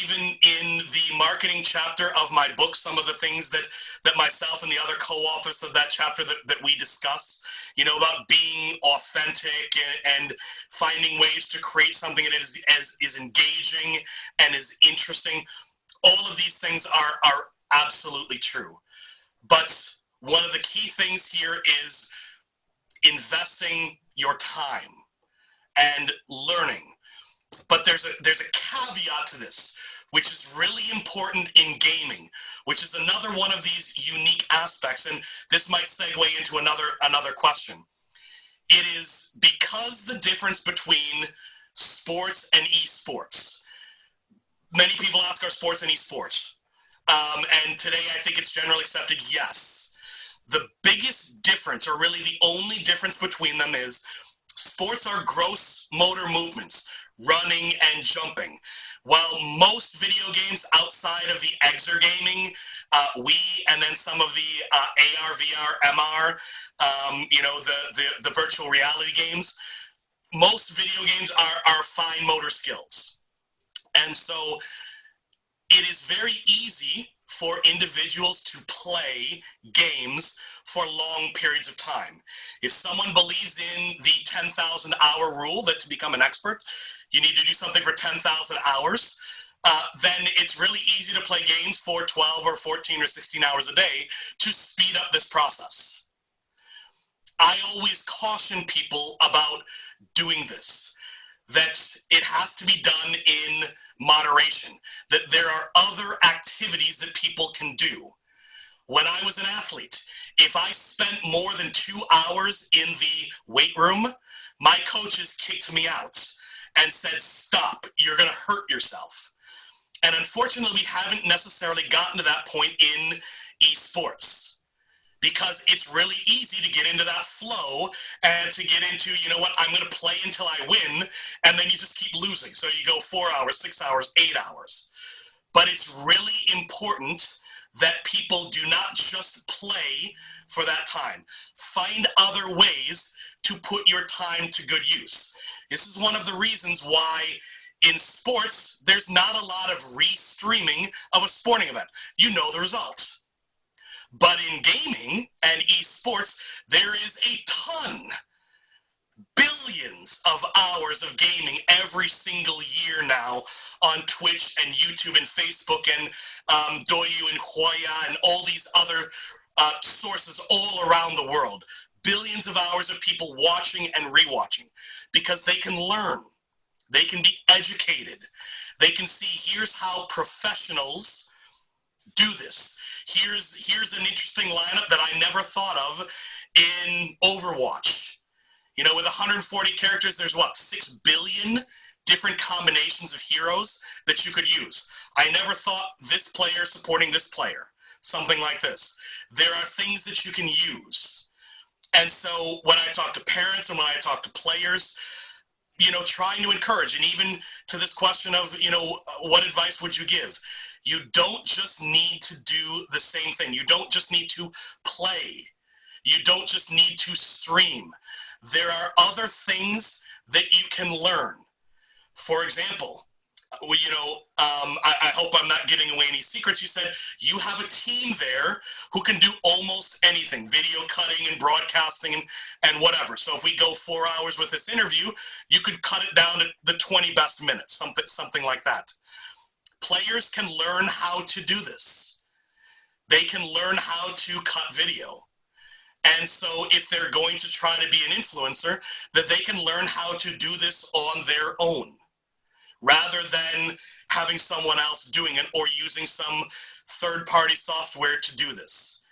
Even in the marketing chapter of my book, some of the things that myself and the other co-authors of that chapter that we discuss, about being authentic and finding ways to create something that is engaging and is interesting. All of these things are absolutely true. But one of the key things here is investing your time and learning. But there's a caveat to this, which is really important in gaming, which is another one of these unique aspects. And this might segue into another question. It is because the difference between sports and esports. Many people ask, are sports and esports? And today I think it's generally accepted, yes. The biggest difference, or really the only difference between them, is sports are gross motor movements, running and jumping. While most video games outside of the exergaming, Wii, and then some of the AR, VR, MR, the virtual reality games, most video games are fine motor skills. And so it is very easy for individuals to play games for long periods of time. If someone believes in the 10,000 hour rule, that to become an expert, you need to do something for 10,000 hours, then it's really easy to play games for 12 or 14 or 16 hours a day to speed up this process. I always caution people about doing this, that it has to be done in moderation, that there are other activities that people can do. When I was an athlete, if I spent more than 2 hours in the weight room, my coaches kicked me out and said, stop, you're going to hurt yourself. And unfortunately, we haven't necessarily gotten to that point in esports, because it's really easy to get into that flow and to get into, I'm going to play until I win, and then you just keep losing. So you go 4 hours, 6 hours, 8 hours. But it's really important that people do not just play for that time. Find other ways to put your time to good use. This is one of the reasons why in sports, there's not a lot of re-streaming of a sporting event. You know the results. But in gaming and esports, there is a ton, billions of hours of gaming every single year now on Twitch and YouTube and Facebook and Douyu and Huaya and all these other sources all around the world. Billions of hours of people watching and rewatching, because they can learn. They can be educated. They can see, here's how professionals do this. Here's an interesting lineup that I never thought of in Overwatch. With 140 characters, there's 6 billion different combinations of heroes that you could use. I never thought this player supporting this player, something like this. There are things that you can use. And so when I talk to parents and when I talk to players, trying to encourage, and even to this question of, what advice would you give? You don't just need to do the same thing. You don't just need to play. You don't just need to stream. There are other things that you can learn. For example, I hope I'm not giving away any secrets. You said you have a team there who can do almost anything, video cutting and broadcasting and whatever. So if we go 4 hours with this interview, you could cut it down to the 20 best minutes, something like that. players can learn how to do this. They can learn how to cut video. And so if they're going to try to be an influencer, that they can learn how to do this on their own, rather than having someone else doing it or using some third-party software to do this.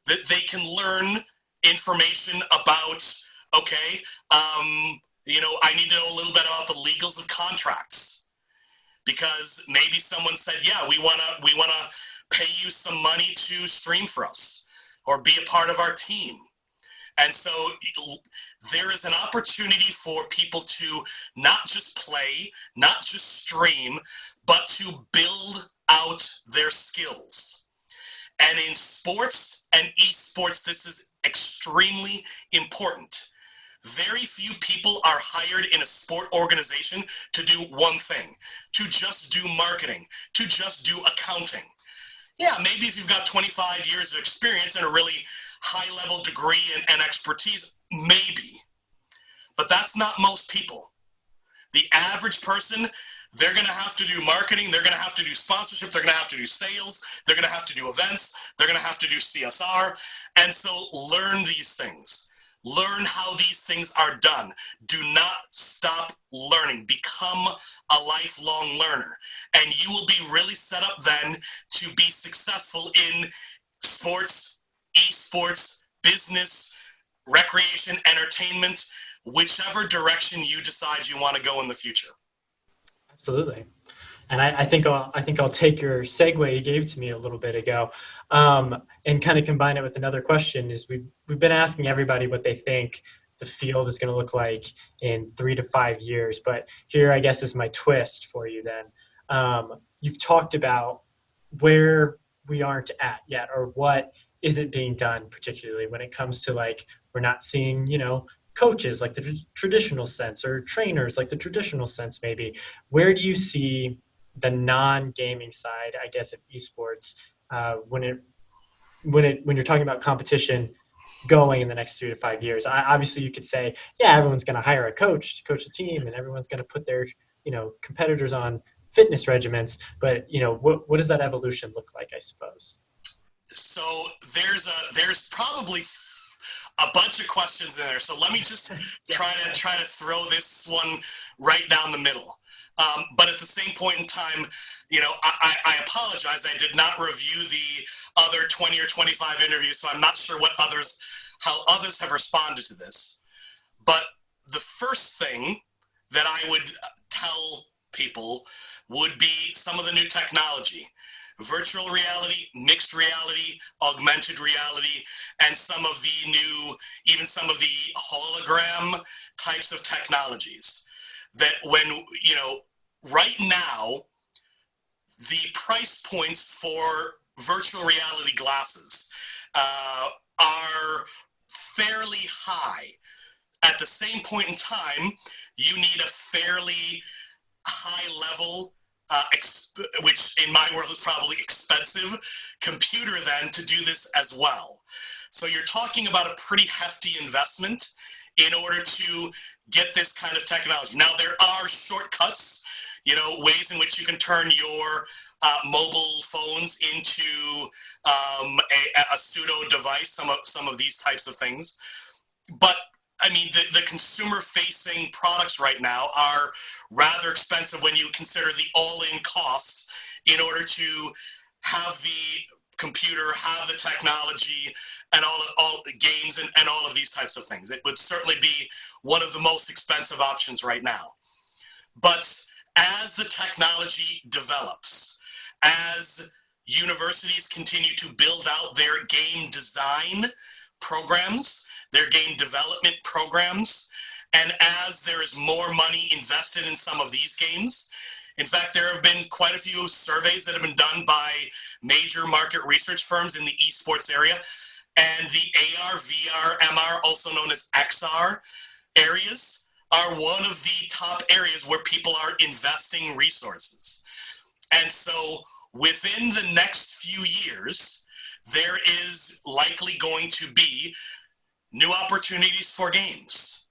That they can learn information about, okay, I need to know a little bit about the legals of contracts, because maybe someone said, yeah, we wanna pay you some money to stream for us or be a part of our team. And so there is an opportunity for people to not just play, not just stream, but to build out their skills. And in sports and esports, this is extremely important. Very few people are hired in a sport organization to do one thing, to just do marketing, to just do accounting. Yeah, maybe if you've got 25 years of experience and a really high-level degree and expertise, maybe. But that's not most people. The average person, they're going to have to do marketing, they're going to have to do sponsorship, they're going to have to do sales, they're going to have to do events, they're going to have to do CSR. And so learn these things. Learn how these things are done. Do not stop learning. Become a lifelong learner. And you will be really set up then to be successful in sports, esports, business, recreation, entertainment, whichever direction you decide you want to go in the future. Absolutely. And I think I'll take your segue you gave to me a little bit ago, and kind of combine it with another question. Is we've been asking everybody what they think the field is going to look like in 3 to 5 years. But here, I guess, is my twist for you. Then you've talked about where we aren't at yet, or what isn't being done, particularly when it comes to, like, we're not seeing, coaches like the traditional sense, or trainers like the traditional sense. Maybe where do you see the non-gaming side, I guess, of esports when you're talking about competition going in the next 3 to 5 years? Obviously, you could say, yeah, everyone's going to hire a coach to coach the team, and everyone's going to put their competitors on fitness regimens. But what does that evolution look like, I suppose? So there's probably a bunch of questions in there. So let me just try to throw this one right down the middle. But at the same point in time, I apologize. I did not review the other 20 or 25 interviews, so I'm not sure how others have responded to this. But the first thing that I would tell people would be some of the new technology. Virtual reality, mixed reality, augmented reality, and some of the hologram types of technologies. That right now, the price points for virtual reality glasses are fairly high. At the same point in time, you need a fairly high level, which in my world is probably expensive, computer then to do this as well. So you're talking about a pretty hefty investment in order to get this kind of technology. Now, there are shortcuts, ways in which you can turn your mobile phones into a pseudo device, some of these types of things. But I mean, the consumer-facing products right now are rather expensive when you consider the all-in cost in order to have the computer, have the technology, and all the games and all of these types of things. It would certainly be one of the most expensive options right now. But as the technology develops, as universities continue to build out their game design programs, their game development programs, and as there is more money invested in some of these games. In fact, there have been quite a few surveys that have been done by major market research firms in the esports area, and the AR, VR, MR, also known as XR areas, are one of the top areas where people are investing resources. And so within the next few years, there is likely going to be new opportunities for games.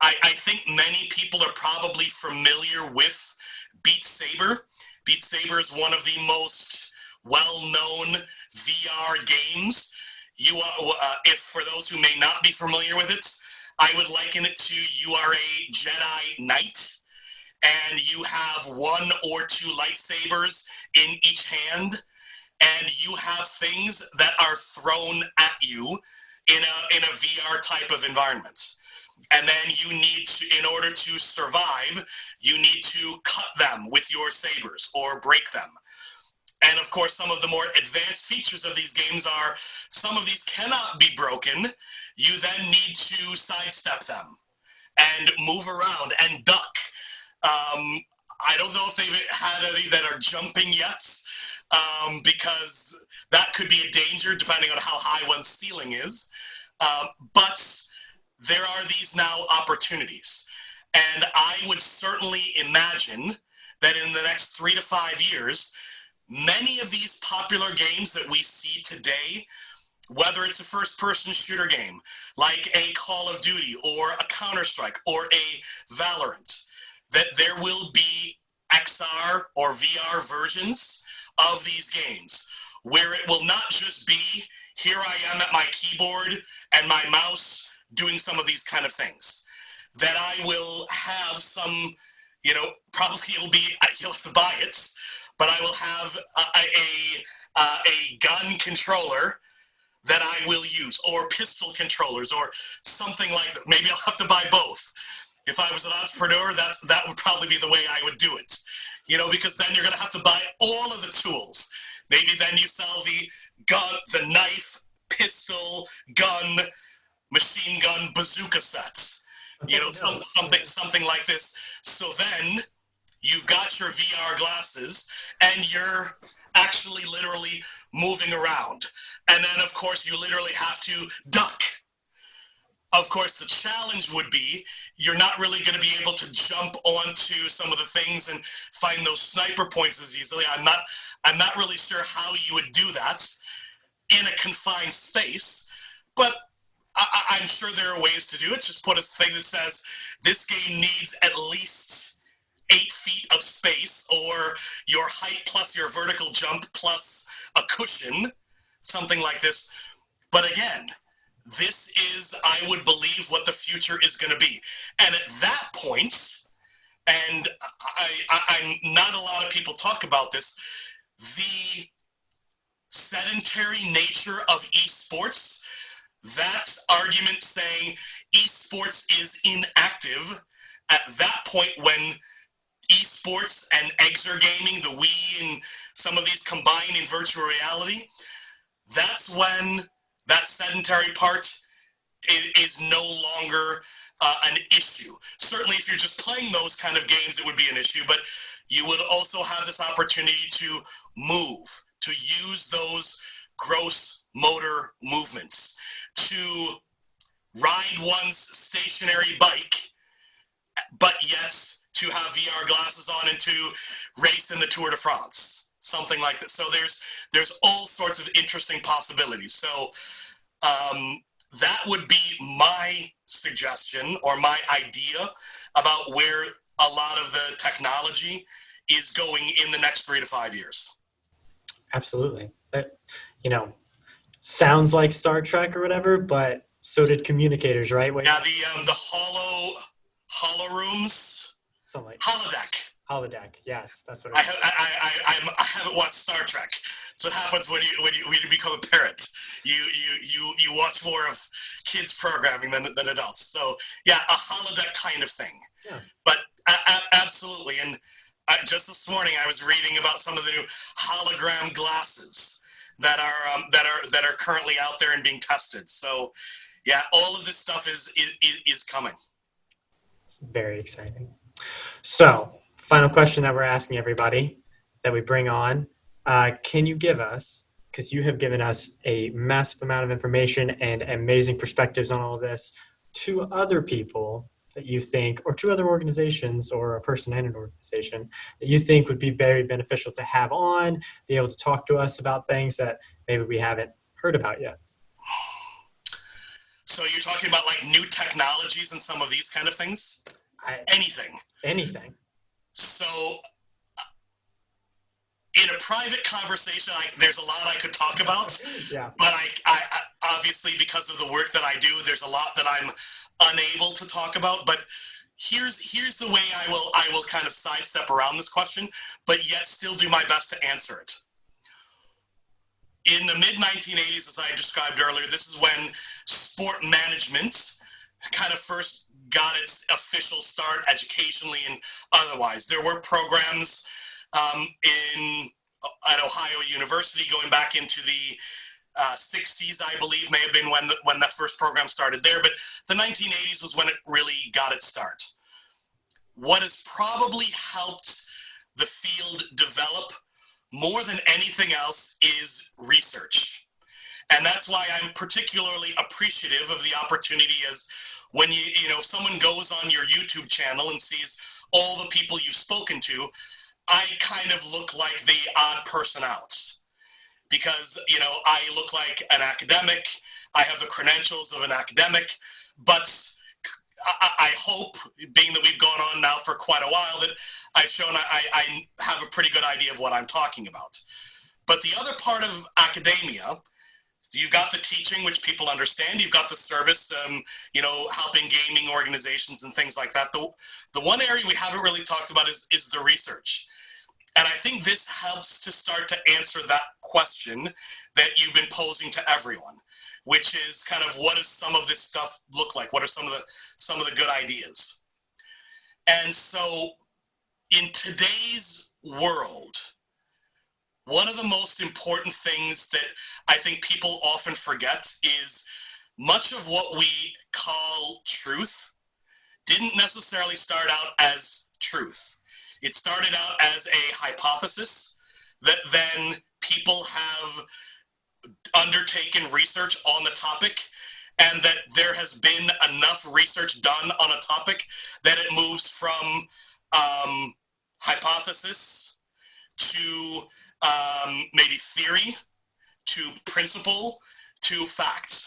I think many people are probably familiar with Beat Saber Beat Saber is one of the most well-known VR games. If for those who may not be familiar with it, I would liken it to you are a Jedi Knight, and you have one or two lightsabers in each hand, and you have things that are thrown at you in a VR type of environment. And then you need to, in order to survive, you need to cut them with your sabers or break them. And of course, some of the more advanced features of these games are some of these cannot be broken. You then need to sidestep them and move around and duck. I don't know if they've had any that are jumping yet, because that could be a danger depending on how high one's ceiling is. But there are these now opportunities. And I would certainly imagine that in the next 3 to 5 years, many of these popular games that we see today, whether it's a first-person shooter game, like a Call of Duty or a Counter-Strike or a Valorant, that there will be XR or VR versions of these games, where it will not just be, here I am at my keyboard and my mouse doing some of these kind of things, that I will have some, probably you'll have to buy it, but I will have a gun controller that I will use, or pistol controllers, or something like that. Maybe I'll have to buy both. If I was an entrepreneur, that would probably be the way I would do it. Because then you're going to have to buy all of the tools. Maybe then you sell the gun, the knife, pistol, gun, machine gun, bazooka sets. Something like this. So then you've got your VR glasses and you're actually literally moving around. And then, of course, you literally have to duck. Of course, the challenge would be you're not really going to be able to jump onto some of the things and find those sniper points as easily. I'm not really sure how you would do that in a confined space, but I'm sure there are ways to do it. Just put a thing that says this game needs at least 8 feet of space, or your height plus your vertical jump plus a cushion, something like this. But again, this is, I would believe, what the future is going to be. And at that point, and I'm not a lot of people talk about this, the sedentary nature of esports, that argument saying esports is inactive, at that point when esports and exergaming, the Wii and some of these combine in virtual reality, that's when that sedentary part is no longer an issue. Certainly if you're just playing those kind of games, it would be an issue, but you would also have this opportunity to move, to use those gross motor movements, to ride one's stationary bike, but yet to have VR glasses on and to race in the Tour de France, something like that. So there's all sorts of interesting possibilities. So that would be my suggestion or my idea about where a lot of the technology is going in the next 3 to 5 years. Absolutely. Sounds like Star Trek or whatever, but so did communicators, right? Yeah, the hollow rooms. Something like Holodeck. Yes, that's what I haven't watched Star Trek. So it happens when you become a parent. You watch more of kids programming than adults. So yeah, a holodeck kind of thing. Yeah. But absolutely. And just this morning I was reading about some of the new hologram glasses that are currently out there and being tested. So yeah, all of this stuff is coming. It's very exciting. So, final question that we're asking everybody that we bring on, can you give us, because you have given us a massive amount of information and amazing perspectives on all of this, 2 other people that you think, or 2 other organizations, or a person and an organization that you think would be very beneficial to have on, be able to talk to us about things that maybe we haven't heard about yet? So you're talking about like new technologies and some of these kind of things? Anything. Anything. So in a private conversation, there's a lot I could talk about. Yeah. But I obviously, because of the work that I do, there's a lot that I'm unable to talk about. But here's the way I will kind of sidestep around this question, but yet still do my best to answer it. In the mid-1980s, as I described earlier, this is when sport management kind of first got its official start educationally and otherwise. There were programs at Ohio University going back into the 60s, I believe, may have been when that first program started there, but the 1980s was when it really got its start. What has probably helped the field develop more than anything else is research. And that's why I'm particularly appreciative of the opportunity as when if someone goes on your YouTube channel and sees all the people you've spoken to, I kind of look like the odd person out because, I look like an academic. I have the credentials of an academic, but I hope, being that we've gone on now for quite a while, that I've shown I have a pretty good idea of what I'm talking about. But the other part of academia, you've got the teaching, which people understand. You've got the service, helping gaming organizations and things like that. The one area we haven't really talked about is the research. And I think this helps to start to answer that question that you've been posing to everyone, which is kind of, what does some of this stuff look like? What are some of the good ideas? And so in today's world, one of the most important things that I think people often forget is much of what we call truth didn't necessarily start out as truth. It started out as a hypothesis that then people have undertaken research on the topic, and that there has been enough research done on a topic that it moves from hypothesis to maybe theory to principle to fact.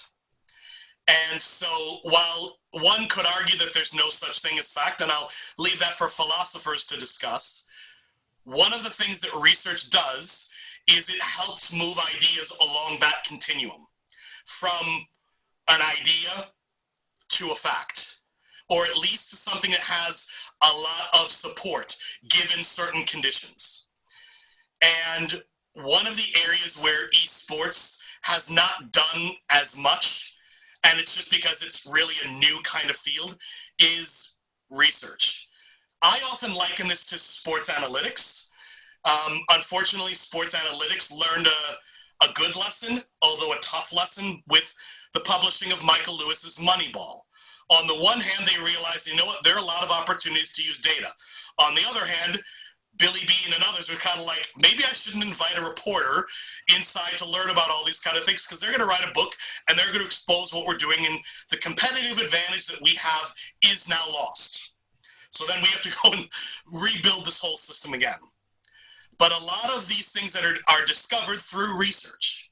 And so while one could argue that there's no such thing as fact, and I'll leave that for philosophers to discuss, one of the things that research does is it helps move ideas along that continuum from an idea to a fact, or at least to something that has a lot of support given certain conditions. And one of the areas where esports has not done as much, and it's just because it's really a new kind of field, is research. I often liken this to sports analytics. Unfortunately, sports analytics learned a good lesson, although a tough lesson, with the publishing of Michael Lewis's Moneyball. On the one hand, they realized, there are a lot of opportunities to use data. On the other hand, Billy Beane and others were kind of like, maybe I shouldn't invite a reporter inside to learn about all these kind of things, because they're going to write a book and they're going to expose what we're doing, and the competitive advantage that we have is now lost. So then we have to go and rebuild this whole system again. But a lot of these things that are discovered through research.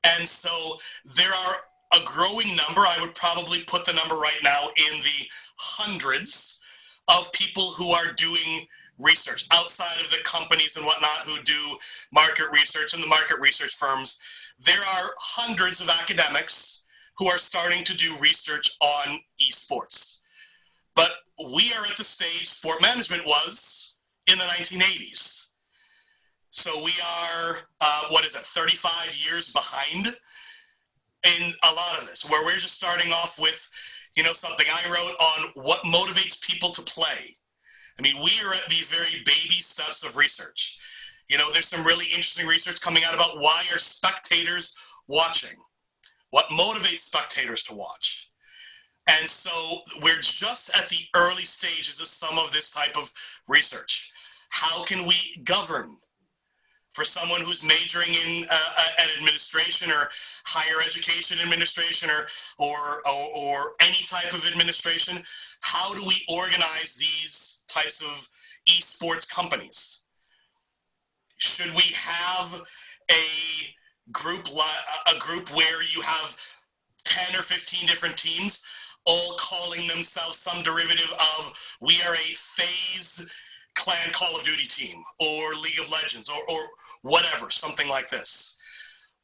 And so there are a growing number, I would probably put the number right now in the hundreds of people who are doing research outside of the companies and whatnot who do market research and the market research firms. There are hundreds of academics who are starting to do research on esports. But we are at the stage sport management was in the 1980s. So we are, 35 years behind in a lot of this, where we're just starting off with, something I wrote on what motivates people to play. I mean, we are at the very baby steps of research. There's some really interesting research coming out about why are spectators watching? What motivates spectators to watch? And so we're just at the early stages of some of this type of research. How can we govern? For someone who's majoring in an administration or higher education administration or any type of administration, how do we organize these types of esports companies? Should we have a group where you have 10 or 15 different teams all calling themselves some derivative of, we are a phase Clan Call of Duty team or League of Legends or whatever, something like this?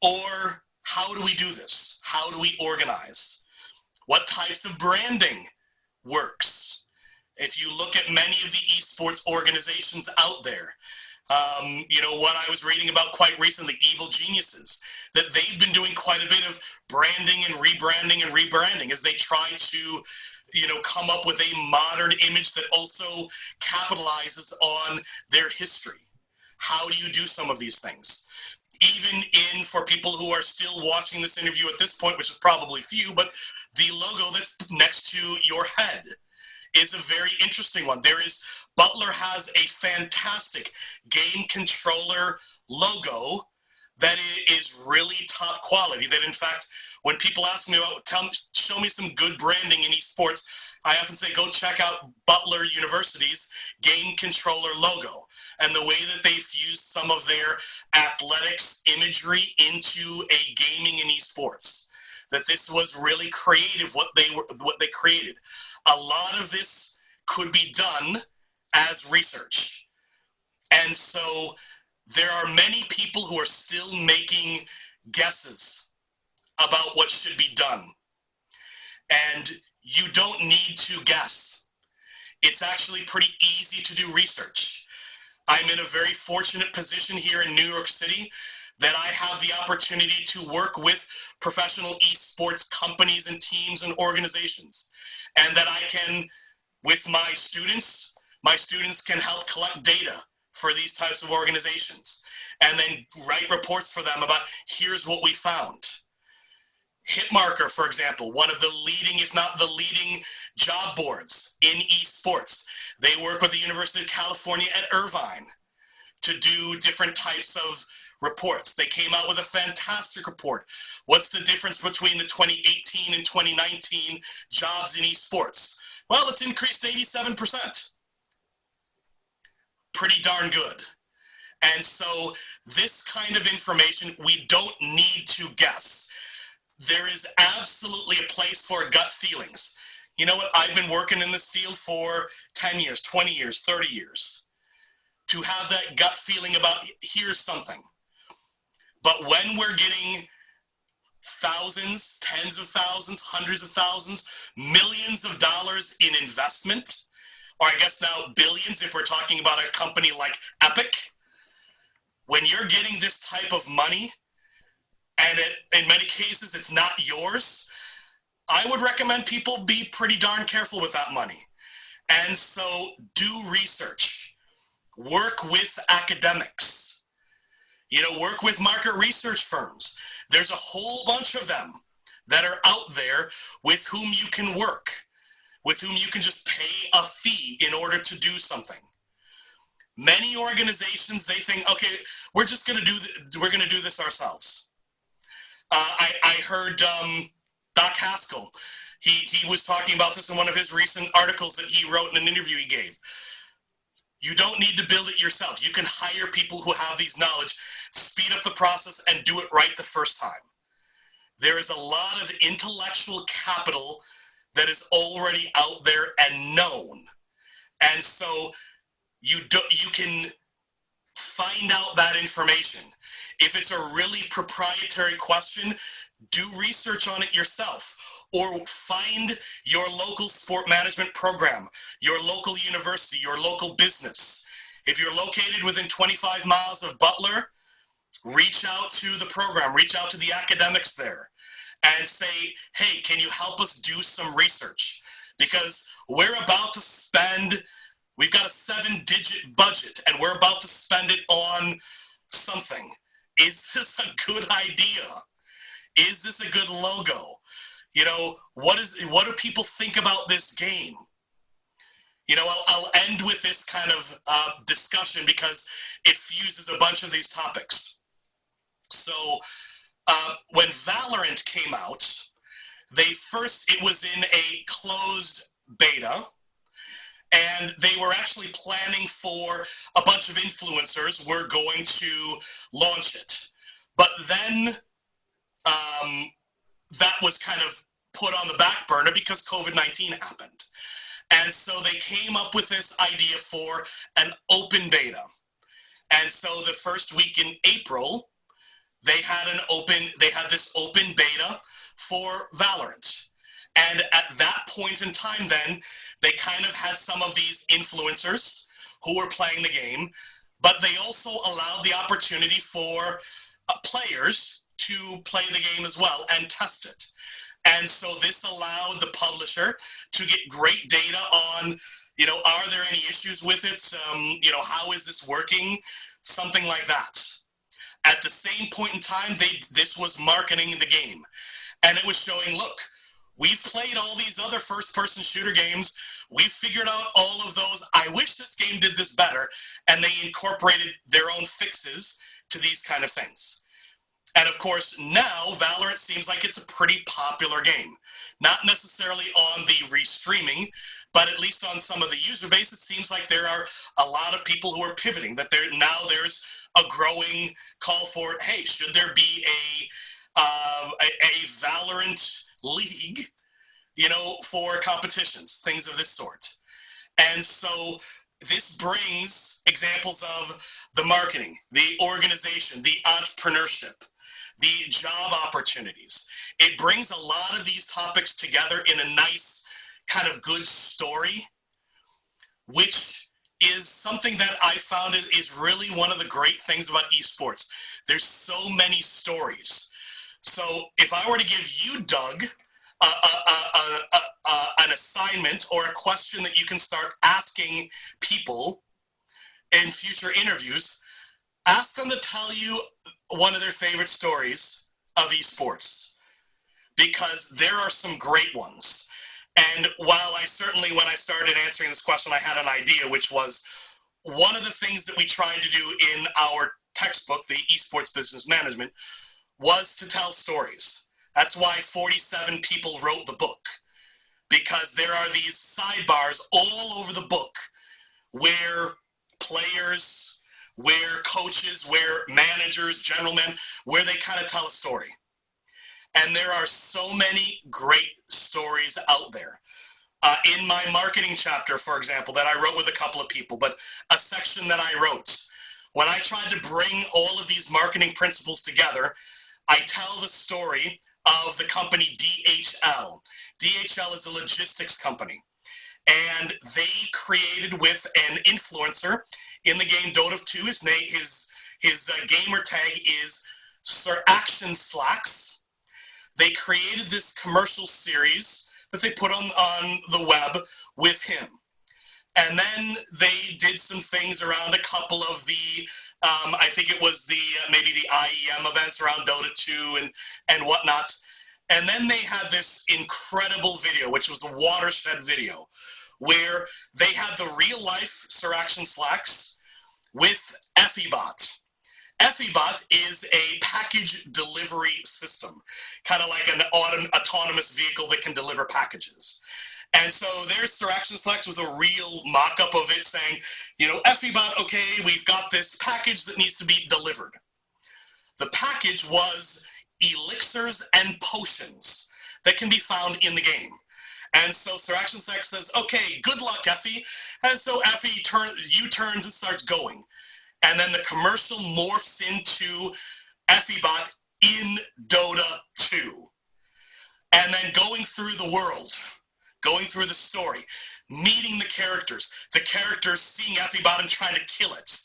Or how do we do this? How do we organize? What types of branding works? If you look at many of the esports organizations out there, what I was reading about quite recently, Evil Geniuses, that they've been doing quite a bit of branding and rebranding as they try to, come up with a modern image that also capitalizes on their history. How do you do some of these things? Even for people who are still watching this interview at this point, which is probably few, but the logo that's next to your head is a very interesting one. Butler has a fantastic game controller logo that is really top quality. That in fact, when people ask me show me some good branding in esports, I often say, go check out Butler University's game controller logo and the way that they've fused some of their athletics imagery into a gaming and esports. That this was really creative, what they created. A lot of this could be done as research. And so there are many people who are still making guesses about what should be done. And you don't need to guess. It's actually pretty easy to do research. I'm in a very fortunate position here in New York City that I have the opportunity to work with professional esports companies and teams and organizations. And that I can, with my students can help collect data for these types of organizations and then write reports for them about here's what we found. Hitmarker, for example, one of the leading, if not the leading job boards in esports. They work with the University of California at Irvine to do different types of reports. They came out with a fantastic report. What's the difference between the 2018 and 2019 jobs in esports? Well, it's increased 87%. Pretty darn good. And so this kind of information, we don't need to guess. There is absolutely a place for gut feelings. You know what? I've been working in this field for 10 years, 20 years, 30 years. To have that gut feeling about, here's something. But when we're getting thousands, tens of thousands, hundreds of thousands, millions of dollars in investment, or I guess now billions if we're talking about a company like Epic, when you're getting this type of money, and in many cases it's not yours, I would recommend people be pretty darn careful with that money. And so do research, work with academics, work with market research firms. There's a whole bunch of them that are out there with whom you can work, with whom you can just pay a fee in order to do something. Many organizations, they think, okay, we're going to do this ourselves. I heard Doc Haskell, he was talking about this in one of his recent articles that he wrote in an interview he gave. You don't need to build it yourself. You can hire people who have these knowledge, speed up the process, and do it right the first time. There is a lot of intellectual capital that is already out there and known. And so you can find out that information. If it's a really proprietary question, do research on it yourself, or find your local sport management program, your local university, your local business. If you're located within 25 miles of Butler, reach out to the program, reach out to the academics there and say, hey, can you help us do some research? Because we've got a 7-digit budget and we're about to spend it on something. Is this a good idea? Is this a good logo? What do people think about this game? I'll end with this kind of discussion because it fuses a bunch of these topics. So when Valorant came out, it was in a closed beta, and they were actually planning for a bunch of influencers were going to launch it. But then that was kind of put on the back burner because COVID-19 happened. And so they came up with this idea for an open beta. And so the first week in April, they had this open beta for Valorant. And at that point in time then, they kind of had some of these influencers who were playing the game, but they also allowed the opportunity for players to play the game as well and test it. And so this allowed the publisher to get great data on, are there any issues with it? How is this working? Something like that. At the same point in time, this was marketing the game. And it was showing, look, we've played all these other first-person shooter games. We've figured out all of those. I wish this game did this better. And they incorporated their own fixes to these kind of things. And of course, now Valorant seems like it's a pretty popular game. Not necessarily on the restreaming, but at least on some of the user base, it seems like there are a lot of people who are pivoting, that there's a growing call for, hey, should there be a Valorant league, for competitions, things of this sort. And so this brings examples of the marketing, the organization, the entrepreneurship, the job opportunities. It brings a lot of these topics together in a nice kind of good story, which is something that I found is really one of the great things about esports. There's so many stories. So if I were to give you, Doug, an assignment or a question that you can start asking people in future interviews, ask them to tell you one of their favorite stories of esports, because there are some great ones. And while when I started answering this question, I had an idea, which was one of the things that we tried to do in our textbook, the Esports Business Management, was to tell stories. That's why 47 people wrote the book, because there are these sidebars all over the book where players, where coaches, where managers, general men, where they kind of tell a story. And there are so many great stories out there. In my marketing chapter, for example, that I wrote with a couple of people, but a section that I wrote, when I tried to bring all of these marketing principles together, I tell the story of the company DHL. DHL is a logistics company. And they created with an influencer in the game Dota 2. His gamer tag is Sir Action Slacks. They created this commercial series that they put on the web with him. And then they did some things around a couple of the, I think it was maybe the IEM events around Dota 2 and whatnot. And then they had this incredible video, which was a watershed video, where they had the real life Sir Action Slacks with EffiBot. EffiBot is a package delivery system, kind of like an autonomous vehicle that can deliver packages. And so their Sir Action Slacks was a real mock-up of it saying, EffiBot, okay, we've got this package that needs to be delivered. The package was elixirs and potions that can be found in the game. And so Sir Action Slacks says, okay, good luck, Effie. And so Effie U-turns and starts going. And then the commercial morphs into EffiBot in Dota 2. And then going through the world, going through the story, meeting the characters seeing EffiBot and trying to kill it.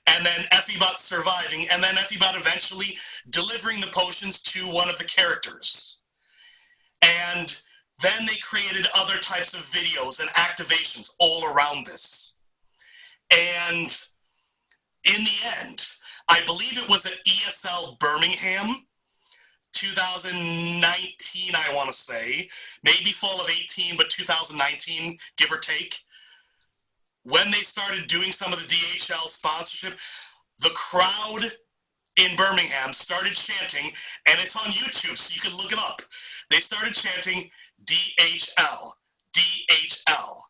And then EffiBot surviving, and then EffiBot eventually delivering the potions to one of the characters. And then they created other types of videos and activations all around this. And in the end, I believe it was at ESL Birmingham, 2019, I want to say, maybe fall of 18, but 2019, give or take. When they started doing some of the DHL sponsorship, the crowd in Birmingham started chanting, and it's on YouTube, so you can look it up. They started chanting, DHL, DHL.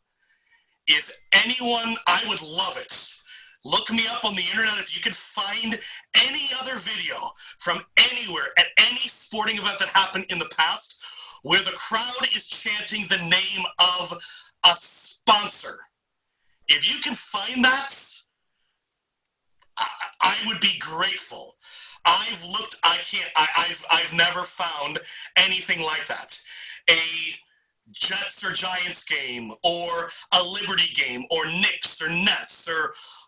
If anyone, I would love it. Look me up on the internet if you can find any other video from anywhere at any sporting event that happened in the past where the crowd is chanting the name of a sponsor. If you can find that, I would be grateful. I've looked, I've never found anything like that. A Jets or Giants game, or a Liberty game, or Knicks or Nets,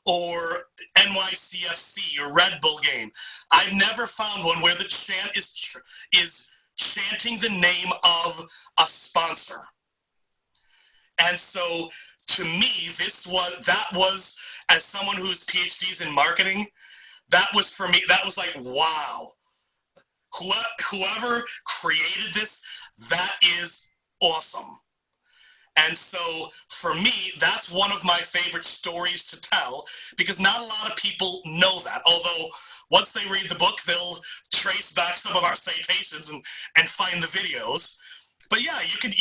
or NYCFC or Red Bull game. I've never found one where the chant is chanting the name of a sponsor. And so, to me, that was, as someone who's PhDs in marketing, that was for me, that was like, wow. Whoever created this, that is awesome. And so for me, that's one of my favorite stories to tell, because not a lot of people know that. Although once they read the book, they'll trace back some of our citations and find the videos. But yeah, you can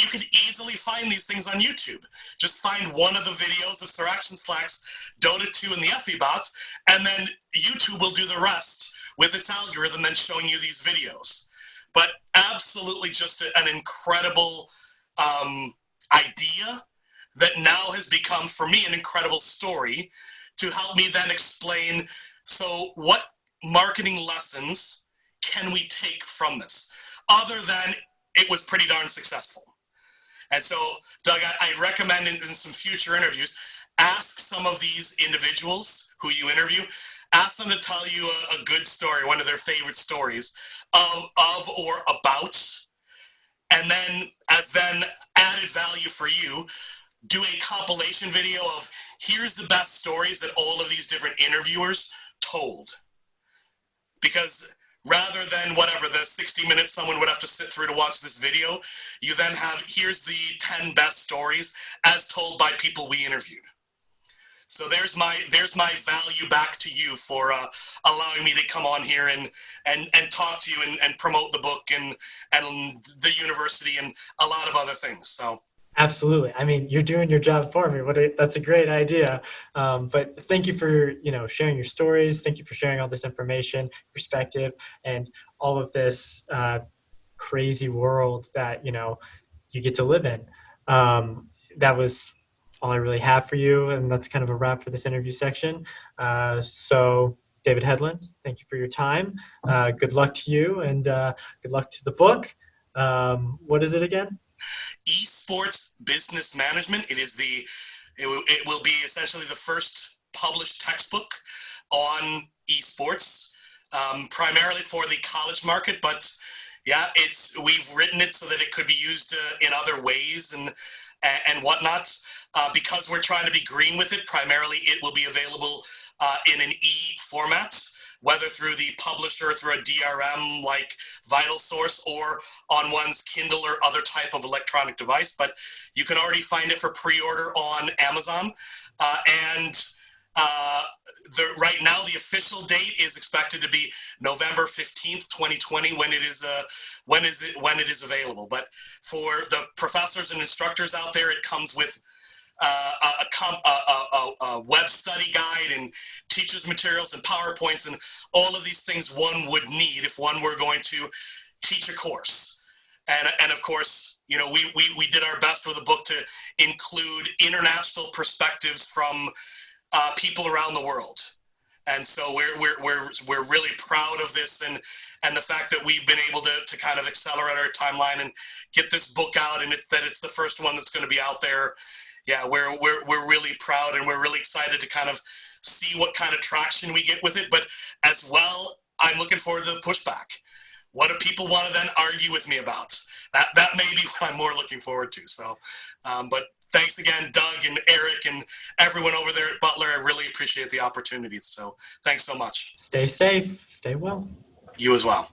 easily find these things on YouTube. Just find one of the videos of Sir Action Slack's Dota 2 and the FEBot, and then YouTube will do the rest with its algorithm then showing you these videos. But absolutely just an incredible idea that now has become, for me, an incredible story to help me then explain, so what marketing lessons can we take from this, other than it was pretty darn successful. And so, Doug, I recommend in some future interviews, ask some of these individuals who you interview, ask them to tell you a good story, one of their favorite stories of or about, and then as then added value for you, do a compilation video of here's the best stories that all of these different interviewers told. Because rather than whatever, the 60 minutes someone would have to sit through to watch this video, you then have, here's the 10 best stories as told by people we interviewed. So there's my value back to you for allowing me to come on here and talk to you and promote the book and the university and a lot of other things. So. Absolutely. I mean, you're doing your job for me. That's a great idea. But thank you for, sharing your stories. Thank you for sharing all this information, perspective, and all of this crazy world that, you get to live in. That was all I really have for you. And that's kind of a wrap for this interview section. So David Hedlund, thank you for your time. Good luck to you, and good luck to the book. What is it again? Esports Business Management. It will be essentially the first published textbook on esports, primarily for the college market, but yeah, we've written it so that it could be used in other ways and whatnot. Because we're trying to be green with it, primarily it will be available in an e-format, whether through the publisher, through a DRM like Vital Source, or on one's Kindle or other type of electronic device. But you can already find it for pre-order on Amazon. Right now, the official date is expected to be November 15th, 2020, when it is available. But for the professors and instructors out there, it comes with a web study guide and teachers materials and PowerPoints and all of these things one would need if one were going to teach a course. And of course, we did our best with the book to include international perspectives from people around the world. And so we're really proud of this and the fact that we've been able to kind of accelerate our timeline and get this book out, and that it's the first one that's going to be out there. Yeah, we're really proud, and we're really excited to kind of see what kind of traction we get with it. But as well, I'm looking forward to the pushback. What do people want to then argue with me about? That may be what I'm more looking forward to. So, but thanks again, Doug and Eric and everyone over there at Butler. I really appreciate the opportunity. So thanks so much. Stay safe. Stay well. You as well.